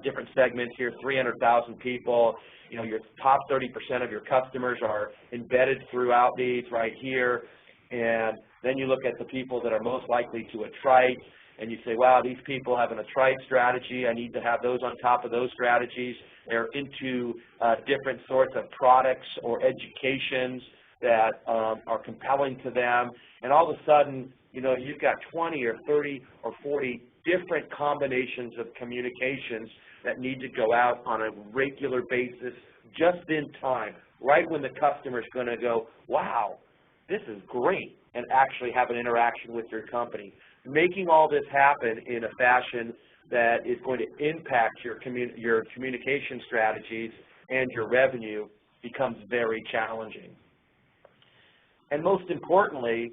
different segments here, 300,000 people, you know, your top 30% of your customers are embedded throughout these right here. And then you look at the people that are most likely to attrite, and you say, wow, these people have an attrite strategy. I need to have those on top of those strategies. They're into different sorts of products or educations that are compelling to them. And all of a sudden, you know, you've got 20 or 30 or 40 different combinations of communications that need to go out on a regular basis, just in time, right when the customer is going to go, wow, this is great, and actually have an interaction with your company. Making all this happen in a fashion that is going to impact your communication strategies and your revenue becomes very challenging. And most importantly,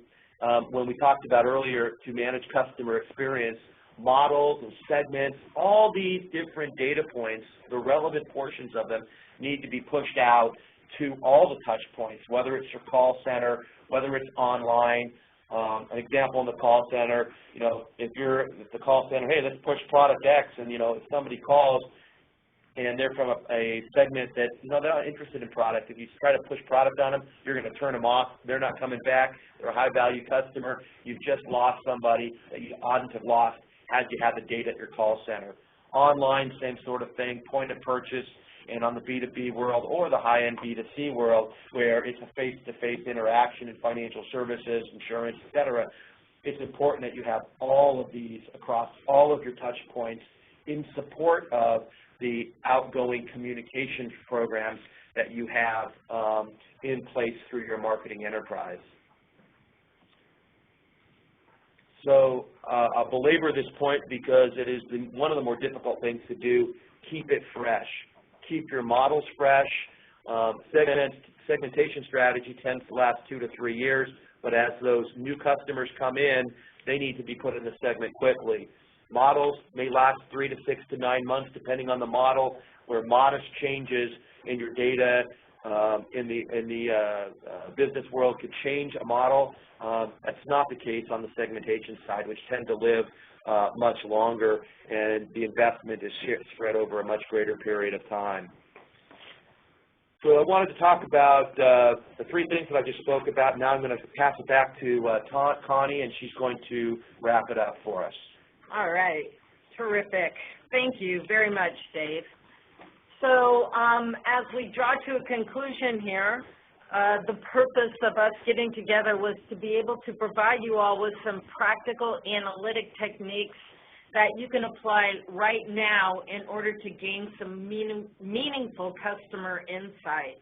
when we talked about earlier to manage customer experience, models and segments, all these different data points, the relevant portions of them need to be pushed out to all the touch points, whether it's your call center, whether it's online. An example in the call center, you know, if the call center, hey, let's push product X, and you know, if somebody calls and they're from a segment that, you know, they're not interested in product, if you try to push product on them, you're going to turn them off. They're not coming back. They're a high-value customer. You've just lost somebody that you oughtn't have lost had you had the data at your call center. Online, same sort of thing, point of purchase, and on the B2B world or the high-end B2C world where it's a face-to-face interaction in financial services, insurance, et cetera, it's important that you have all of these across all of your touch points in support of the outgoing communication programs that you have in place through your marketing enterprise. So I'll belabor this point because it is one of the more difficult things to do. Keep it fresh. Keep your models fresh. Segmentation strategy tends to last 2 to 3 years, but as those new customers come in, they need to be put in the segment quickly. Models may last 3 to 6 to 9 months, depending on the model, where modest changes in your data in the business world could change a model. That's not the case on the segmentation side, which tend to live much longer, and the investment is spread over a much greater period of time. So I wanted to talk about the three things that I just spoke about. Now I'm going to pass it back to Connie, and she's going to wrap it up for us. All right. Terrific. Thank you very much, Dave. So as we draw to a conclusion here, the purpose of us getting together was to be able to provide you all with some practical analytic techniques that you can apply right now in order to gain some meaningful customer insight.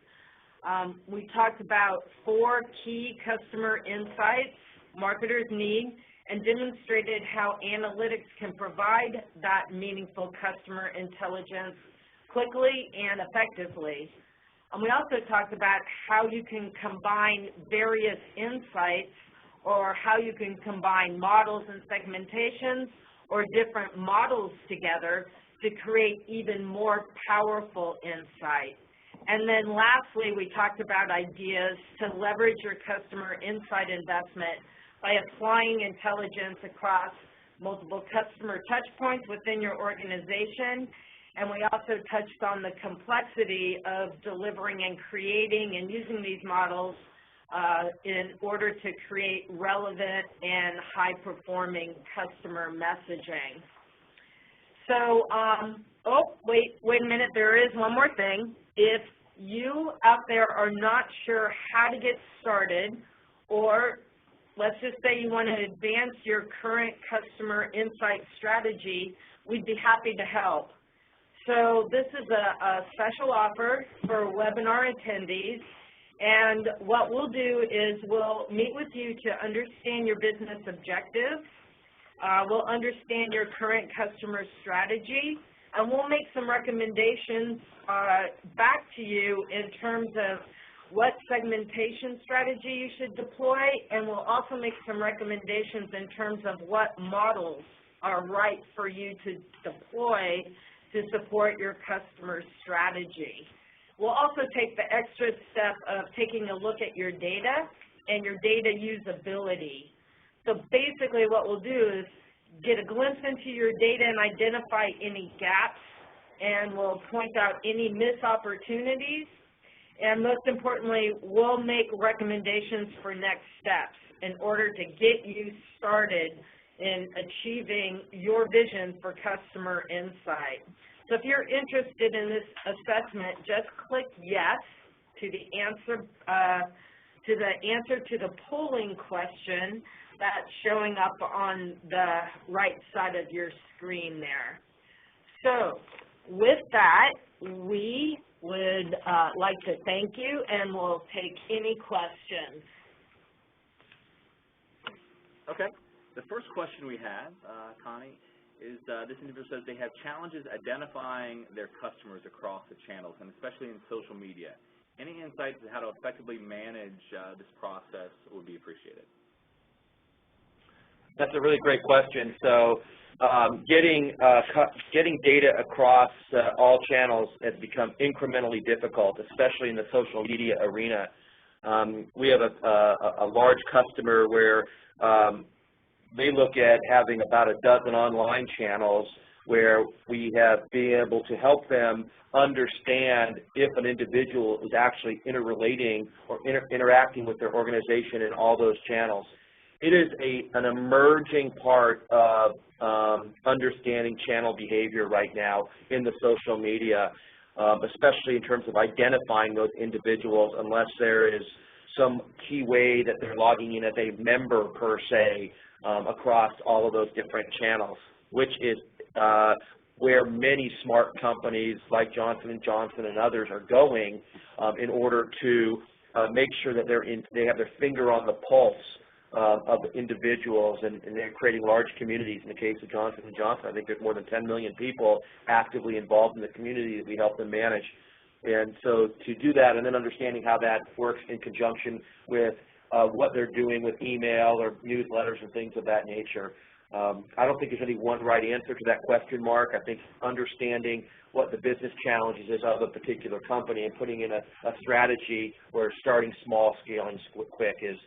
We talked about 4 key customer insights marketers need and demonstrated how analytics can provide that meaningful customer intelligence quickly and effectively. And we also talked about how you can combine various insights or how you can combine models and segmentations or different models together to create even more powerful insight. And then lastly, we talked about ideas to leverage your customer insight investment by applying intelligence across multiple customer touch points within your organization. And we also touched on the complexity of delivering and creating and using these models in order to create relevant and high-performing customer messaging. So, wait a minute, there is one more thing. If you out there are not sure how to get started, or let's just say you want to advance your current customer insight strategy, we'd be happy to help. So this is a special offer for webinar attendees. And what we'll do is we'll meet with you to understand your business objectives. We'll understand your current customer strategy, and we'll make some recommendations back to you in terms of what segmentation strategy you should deploy, and we'll also make some recommendations in terms of what models are right for you to deploy to support your customer strategy. We'll also take the extra step of taking a look at your data and your data usability. So basically what we'll do is get a glimpse into your data and identify any gaps, and we'll point out any missed opportunities. And most importantly, we'll make recommendations for next steps in order to get you started in achieving your vision for customer insight. So if you're interested in this assessment, just click yes to the answer to the polling question that's showing up on the right side of your screen there. So with that, we would like to thank you, and we'll take any questions. Okay. The first question we have, Connie, is this individual says they have challenges identifying their customers across the channels, and especially in social media. Any insights on how to effectively manage this process would be appreciated. That's a really great question. So getting data across all channels has become incrementally difficult, especially in the social media arena. We have a large customer where they look at having about a dozen online channels where we have been able to help them understand if an individual is actually interrelating or interacting with their organization in all those channels. It is an emerging part of understanding channel behavior right now in the social media, especially in terms of identifying those individuals, unless there is some key way that they're logging in as a member per se across all of those different channels, which is where many smart companies like Johnson & Johnson and others are going in order to make sure that they have their finger on the pulse of individuals, and they're creating large communities. In the case of Johnson & Johnson, I think there's more than 10 million people actively involved in the community that we help them manage. And so to do that, and then understanding how that works in conjunction with what they're doing with email or newsletters and things of that nature. I don't think there's any one right answer to that question, Mark. I think understanding what the business challenges is of a particular company and putting in a strategy where starting small, scaling quick is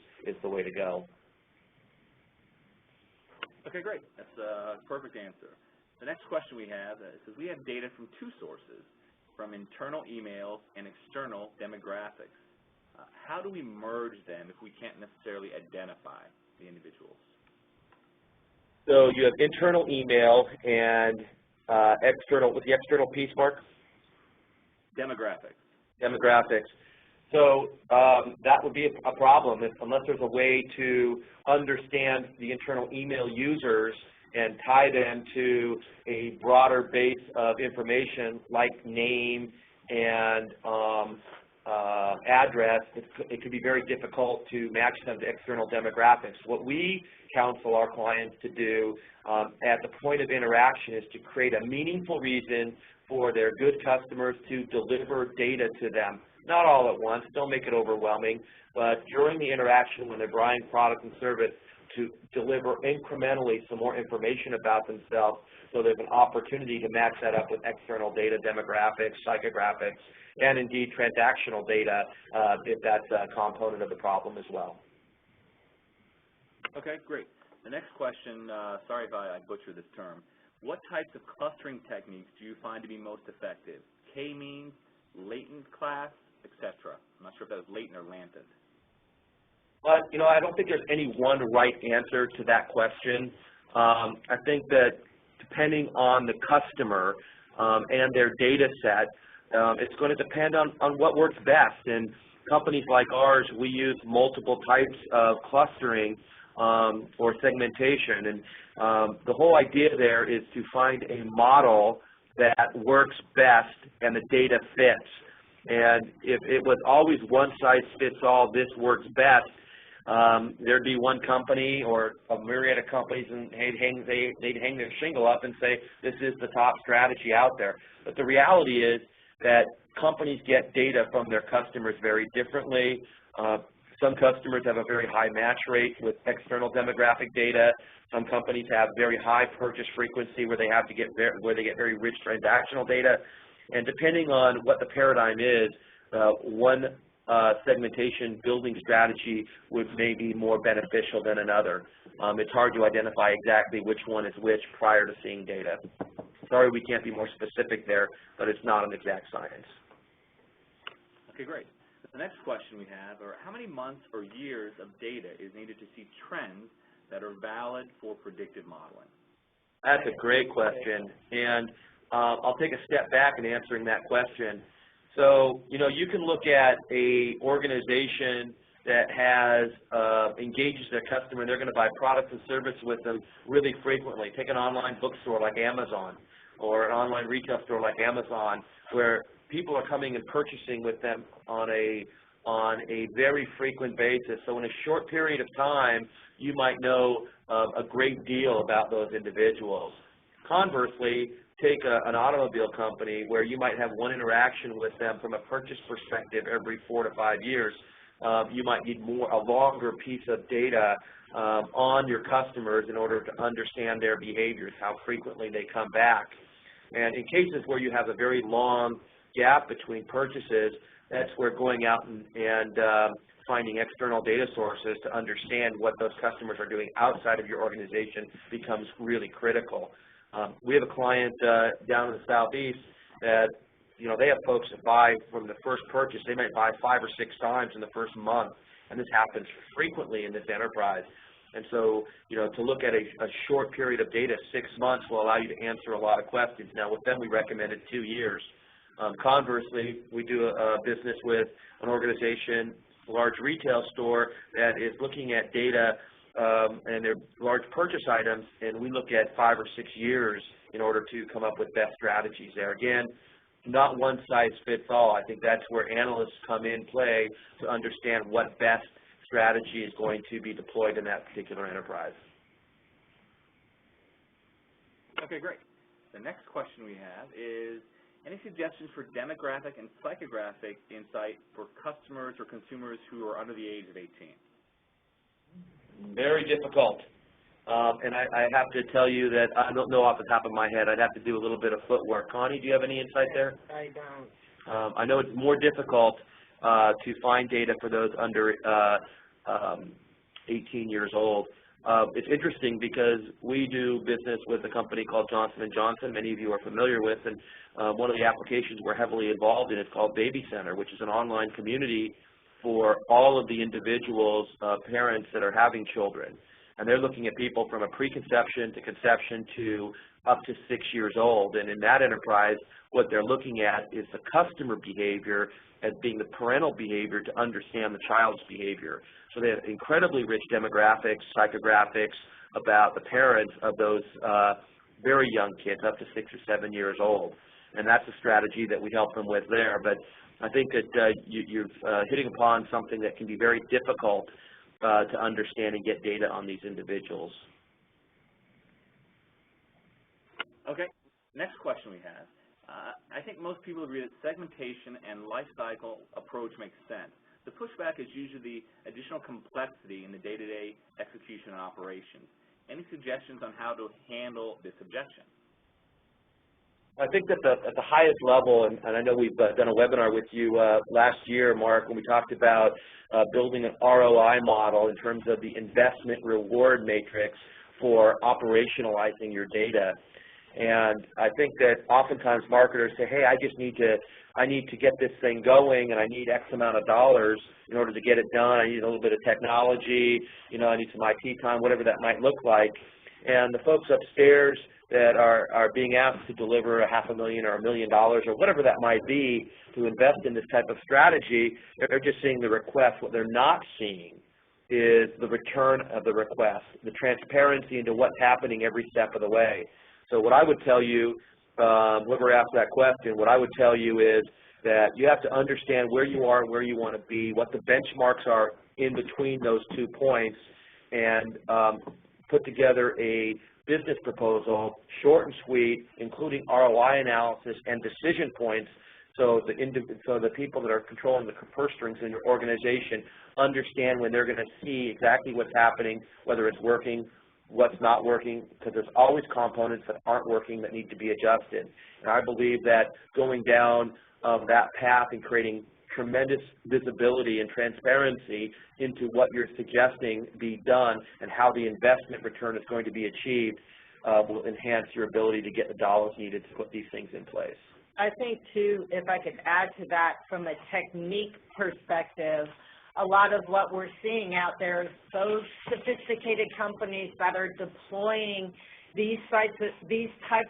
the way to go. Okay, great. That's a perfect answer. The next question we have says we have data from 2 sources. from internal emails and external demographics. How do we merge them if we can't necessarily identify the individuals? So you have internal email and external, with the external piece, Mark? Demographics. Demographics. So that would be a problem unless there's a way to understand the internal email users and tie them to a broader base of information like name and address. It could be very difficult to match them to external demographics. What we counsel our clients to do at the point of interaction is to create a meaningful reason for their good customers to deliver data to them. Not all at once, don't make it overwhelming, but during the interaction when they're buying product and service, to deliver incrementally some more information about themselves so there's an opportunity to match that up with external data, demographics, psychographics, and indeed transactional data if that's a component of the problem as well. Okay, great. The next question, sorry if I butcher this term. What types of clustering techniques do you find to be most effective? K-means, latent class, etc. I'm not sure if that was latent or latent. But, you know, I don't think there's any one right answer to that question. I think that depending on the customer and their data set, it's going to depend on what works best. And companies like ours, we use multiple types of clustering or segmentation. And the whole idea there is to find a model that works best and the data fits. And if it was always one size fits all, this works best, there'd be one company or a myriad of companies, and they'd hang their shingle up and say, this is the top strategy out there. But the reality is that companies get data from their customers very differently. Some customers have a very high match rate with external demographic data. Some companies have very high purchase frequency where they have to get where they get very rich transactional data. And depending on what the paradigm is, one segmentation building strategy may be more beneficial than another. It's hard to identify exactly which one is which prior to seeing data. Sorry we can't be more specific there, but it's not an exact science. Okay, great. The next question we have are how many months or years of data is needed to see trends that are valid for predictive modeling? That's a great question, and I'll take a step back in answering that question. So, you know, you can look at a organization that has engages their customer and they're going to buy products and services with them really frequently. Take an online bookstore like Amazon or an online retail store like Amazon where people are coming and purchasing with them on a very frequent basis. So in a short period of time, you might know a great deal about those individuals. Conversely, take an automobile company where you might have one interaction with them from a purchase perspective every 4 to 5 years. You might need a longer piece of data on your customers in order to understand their behaviors, how frequently they come back. And in cases where you have a very long gap between purchases, that's where going out and finding external data sources to understand what those customers are doing outside of your organization becomes really critical. We have a client down in the Southeast that, you know, they have folks that buy from the first purchase. They might buy 5 or 6 times in the first month, and this happens frequently in this enterprise. And so, you know, to look at a short period of data, 6 months, will allow you to answer a lot of questions. Now, with them, we recommended 2 years. Conversely, we do a business with an organization, a large retail store, that is looking at data and their large purchase items, and we look at 5 or 6 years in order to come up with best strategies there. Again, not one size fits all. I think that's where analysts come in play to understand what best strategy is going to be deployed in that particular enterprise. Okay, great. The next question we have is, any suggestions for demographic and psychographic insight for customers or consumers who are under the age of 18? Very difficult. And I have to tell you that I don't know off the top of my head. I'd have to do a little bit of footwork. Connie, do you have any insight there? I don't. I know it's more difficult to find data for those under 18 years old. It's interesting because we do business with a company called Johnson & Johnson, many of you are familiar with, and one of the applications we're heavily involved in is called VeraCentra, which is an online community for all of the individuals, parents that are having children. And they're looking at people from a preconception to conception to up to 6 years old. And in that enterprise, what they're looking at is the customer behavior as being the parental behavior to understand the child's behavior. So they have incredibly rich demographics, psychographics about the parents of those very young kids, up to 6 or 7 years old. And that's a strategy that we help them with there. But I think that you're hitting upon something that can be very difficult to understand and get data on these individuals. Okay, next question we have. I think most people agree that segmentation and life cycle approach makes sense. The pushback is usually the additional complexity in the day-to-day execution and operations. Any suggestions on how to handle this objection? I think that at the highest level, and I know we've done a webinar with you last year, Mark, when we talked about building an ROI model in terms of the investment reward matrix for operationalizing your data. And I think that oftentimes marketers say, hey, I need to get this thing going, and I need X amount of dollars in order to get it done. I need a little bit of technology, I need some IT time, whatever that might look like. And the folks upstairs that are being asked to deliver $500,000 or $1 million or whatever that might be to invest in this type of strategy, they're just seeing the request. What they're not seeing is the return of the request, the transparency into what's happening every step of the way. So what I would tell you, whoever asked that question, what I would tell you is that you have to understand where you are and where you want to be, what the benchmarks are in between those 2 points, and put together a business proposal, short and sweet, including ROI analysis and decision points, so the people that are controlling the purse strings in your organization understand when they're going to see exactly what's happening, whether it's working, what's not working, because there's always components that aren't working that need to be adjusted. And I believe that going down that path and creating tremendous visibility and transparency into what you're suggesting be done and how the investment return is going to be achieved will enhance your ability to get the dollars needed to put these things in place. I think, too, if I could add to that from a technique perspective, a lot of what we're seeing out there is those sophisticated companies that are deploying these types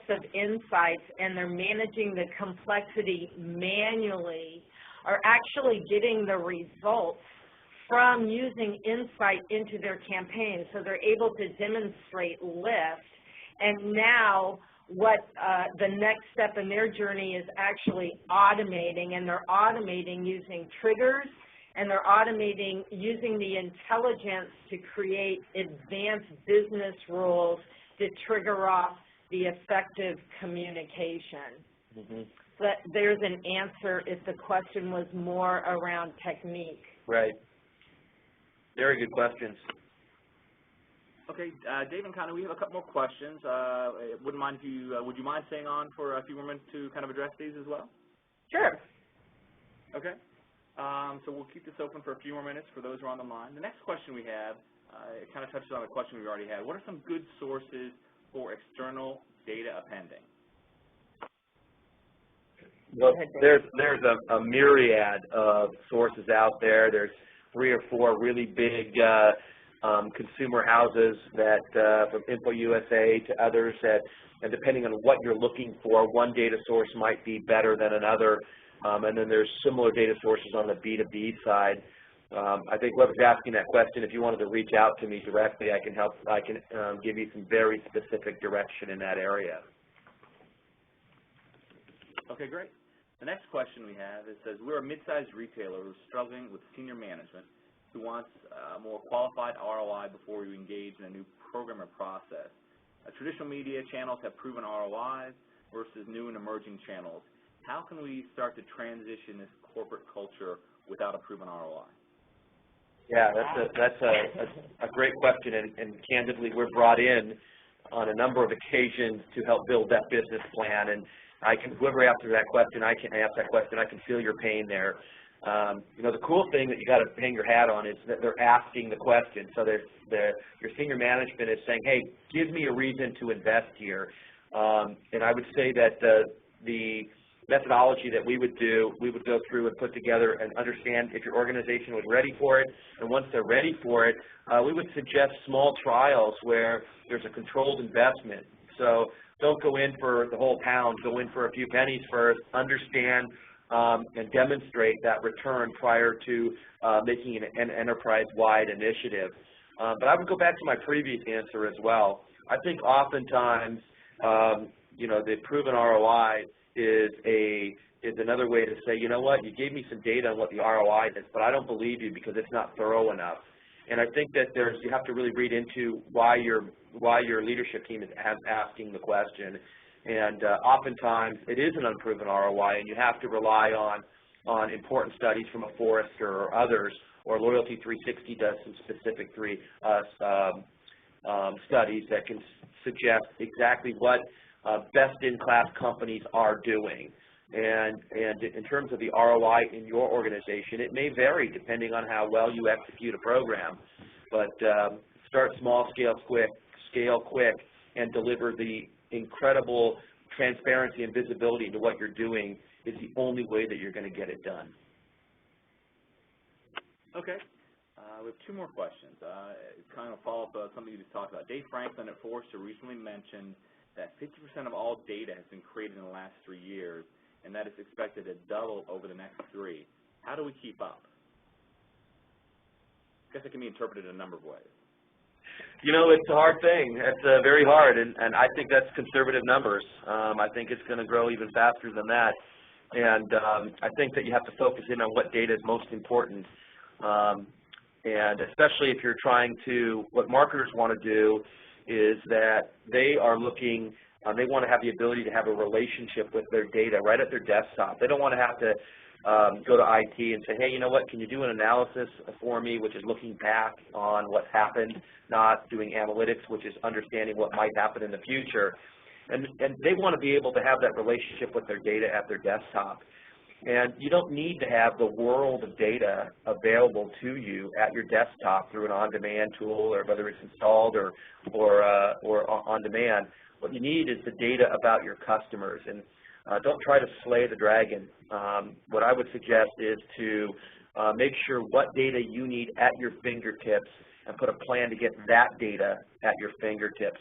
of insights, and they're managing the complexity manually, are actually getting the results from using insight into their campaigns. So they're able to demonstrate lift. And now what the next step in their journey is actually automating, and they're automating using triggers, and they're automating using the intelligence to create advanced business rules to trigger off the effective communication. Mm-hmm. But there's an answer if the question was more around technique. Right. Very good questions. Okay, Dave and Connie, we have a couple more questions. Would you mind staying on for a few more minutes to kind of address these as well? Sure. Okay. So we'll keep this open for a few more minutes for those who are on the line. The next question we have, it kind of touches on a question we already had. What are some good sources for external data appending? Well, there's a myriad of sources out there. There's 3 or 4 really big consumer houses that, from InfoUSA to others, that, and depending on what you're looking for, one data source might be better than another. And then there's similar data sources on the B2B side. I think whoever's asking that question, if you wanted to reach out to me directly, I can help. I can give you some very specific direction in that area. Okay, great. The next question we have, it says, we're a mid-sized retailer who's struggling with senior management who wants more qualified ROI before we engage in a new program or process. Traditional media channels have proven ROIs versus new and emerging channels. How can we start to transition this corporate culture without a proven ROI? Yeah, that's a great question, and candidly, we're brought in on a number of occasions to help build that business plan. And whoever answers that question, I can feel your pain there. You know, the cool thing that you got to hang your hat on is that they're asking the question. So your senior management is saying, hey, give me a reason to invest here. And I would say that the methodology that we would go through and put together and understand if your organization was ready for it. And once they're ready for it, we would suggest small trials where there's a controlled investment. So don't go in for the whole pound, go in for a few pennies first, understand and demonstrate that return prior to making an enterprise-wide initiative. But I would go back to my previous answer as well. I think oftentimes, you know, the proven ROI is another way to say, you know what, you gave me some data on what the ROI is, but I don't believe you because it's not thorough enough. And I think that you have to really read into why your leadership team is asking the question. And oftentimes it is an unproven ROI, and you have to rely on important studies from a Forrester or others, or Loyalty 360 does some specific studies that can suggest exactly what best-in-class companies are doing. And in terms of the ROI in your organization, it may vary depending on how well you execute a program. But start small, scale quick, and deliver the incredible transparency and visibility into what you're doing is the only way that you're going to get it done. Okay. We have two more questions. Kind of follow up something you just talked about. Dave Franklin at Forrester recently mentioned that 50% of all data has been created in the last 3 years, and that is expected to double over the next 3. How do we keep up? I guess it can be interpreted in a number of ways. You know, it's a hard thing. It's very hard, and I think that's conservative numbers. I think it's going to grow even faster than that. And I think that you have to focus in on what data is most important. And especially if you're trying to, what marketers want to do is that they are looking, they want to have the ability to have a relationship with their data right at their desktop. They don't want to have to go to IT and say, hey, you know what, can you do an analysis for me, which is looking back on what's happened, not doing analytics, which is understanding what might happen in the future. And they want to be able to have that relationship with their data at their desktop. And you don't need to have the world of data available to you at your desktop through an on-demand tool, or whether it's installed or on-demand. What you need is the data about your customers. And don't try to slay the dragon. What I would suggest is to make sure what data you need at your fingertips and put a plan to get that data at your fingertips.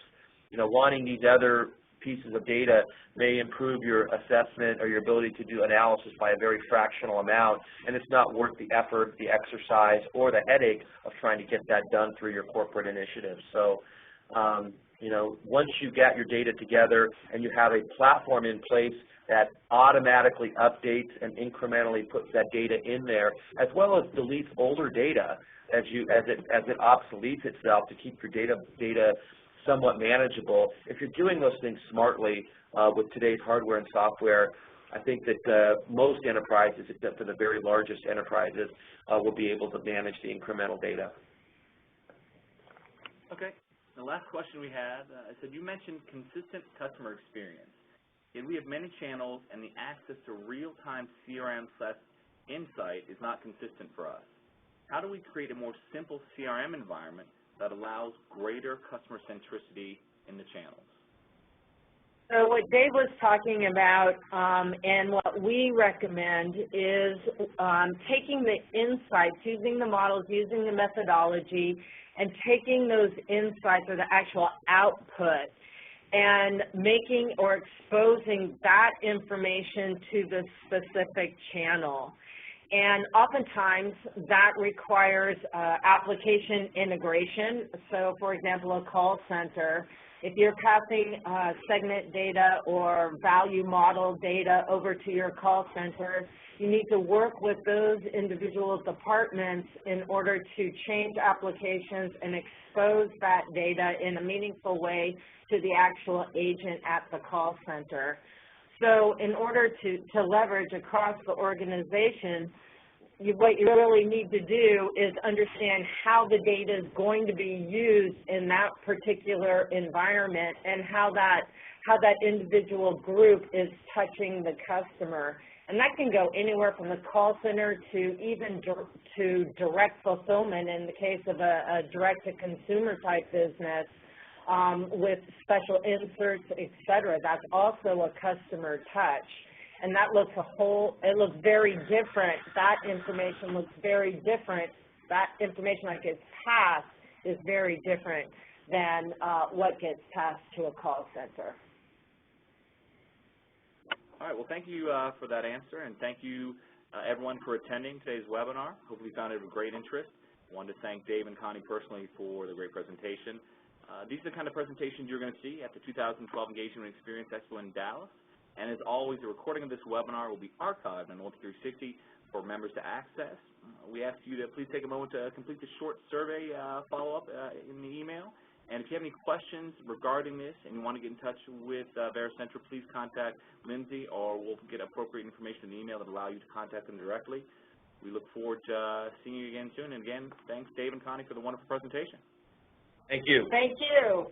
You know, wanting these other pieces of data may improve your assessment or your ability to do analysis by a very fractional amount, and it's not worth the effort, the exercise, or the headache of trying to get that done through your corporate initiatives. So, you know, once you get your data together and you have a platform in place that automatically updates and incrementally puts that data in there, as well as deletes older data as it obsoletes itself to keep your data somewhat manageable. If you're doing those things smartly with today's hardware and software, I think that most enterprises, except for the very largest enterprises, will be able to manage the incremental data. Okay. The last question we had, I said you mentioned consistent customer experience. Yet we have many channels, and the access to real-time CRM/insight is not consistent for us. How do we create a more simple CRM environment that allows greater customer centricity in the channels? So what Dave was talking about and what we recommend is taking the insights, using the models, using the methodology, and taking those insights or the actual output and making or exposing that information to the specific channel. And oftentimes that requires application integration. So for example, a call center, if you're passing segment data or value model data over to your call center, you need to work with those individual departments in order to change applications and expose that data in a meaningful way to the actual agent at the call center. So in order to leverage across the organization, what you really need to do is understand how the data is going to be used in that particular environment and how that individual group is touching the customer. And that can go anywhere from the call center to even to direct fulfillment in the case of a direct-to-consumer type business with special inserts, et cetera. That's also a customer touch. And that looks it looks very different. That information looks very different. That information that gets passed is very different than what gets passed to a call center. All right, well, thank you for that answer, and thank you, everyone, for attending today's webinar. Hopefully you found it of great interest. I wanted to thank Dave and Connie personally for the great presentation. These are the kind of presentations you're going to see at the 2012 Engagement and Experience Expo in Dallas. And as always, the recording of this webinar will be archived on Multi360 for members to access. We ask you to please take a moment to complete the short survey follow-up in the email. And if you have any questions regarding this and you want to get in touch with VeraCentra, please contact Lindsay, or we'll get appropriate information in the email that will allow you to contact them directly. We look forward to seeing you again soon. And again, thanks, Dave and Connie, for the wonderful presentation. Thank you. Thank you.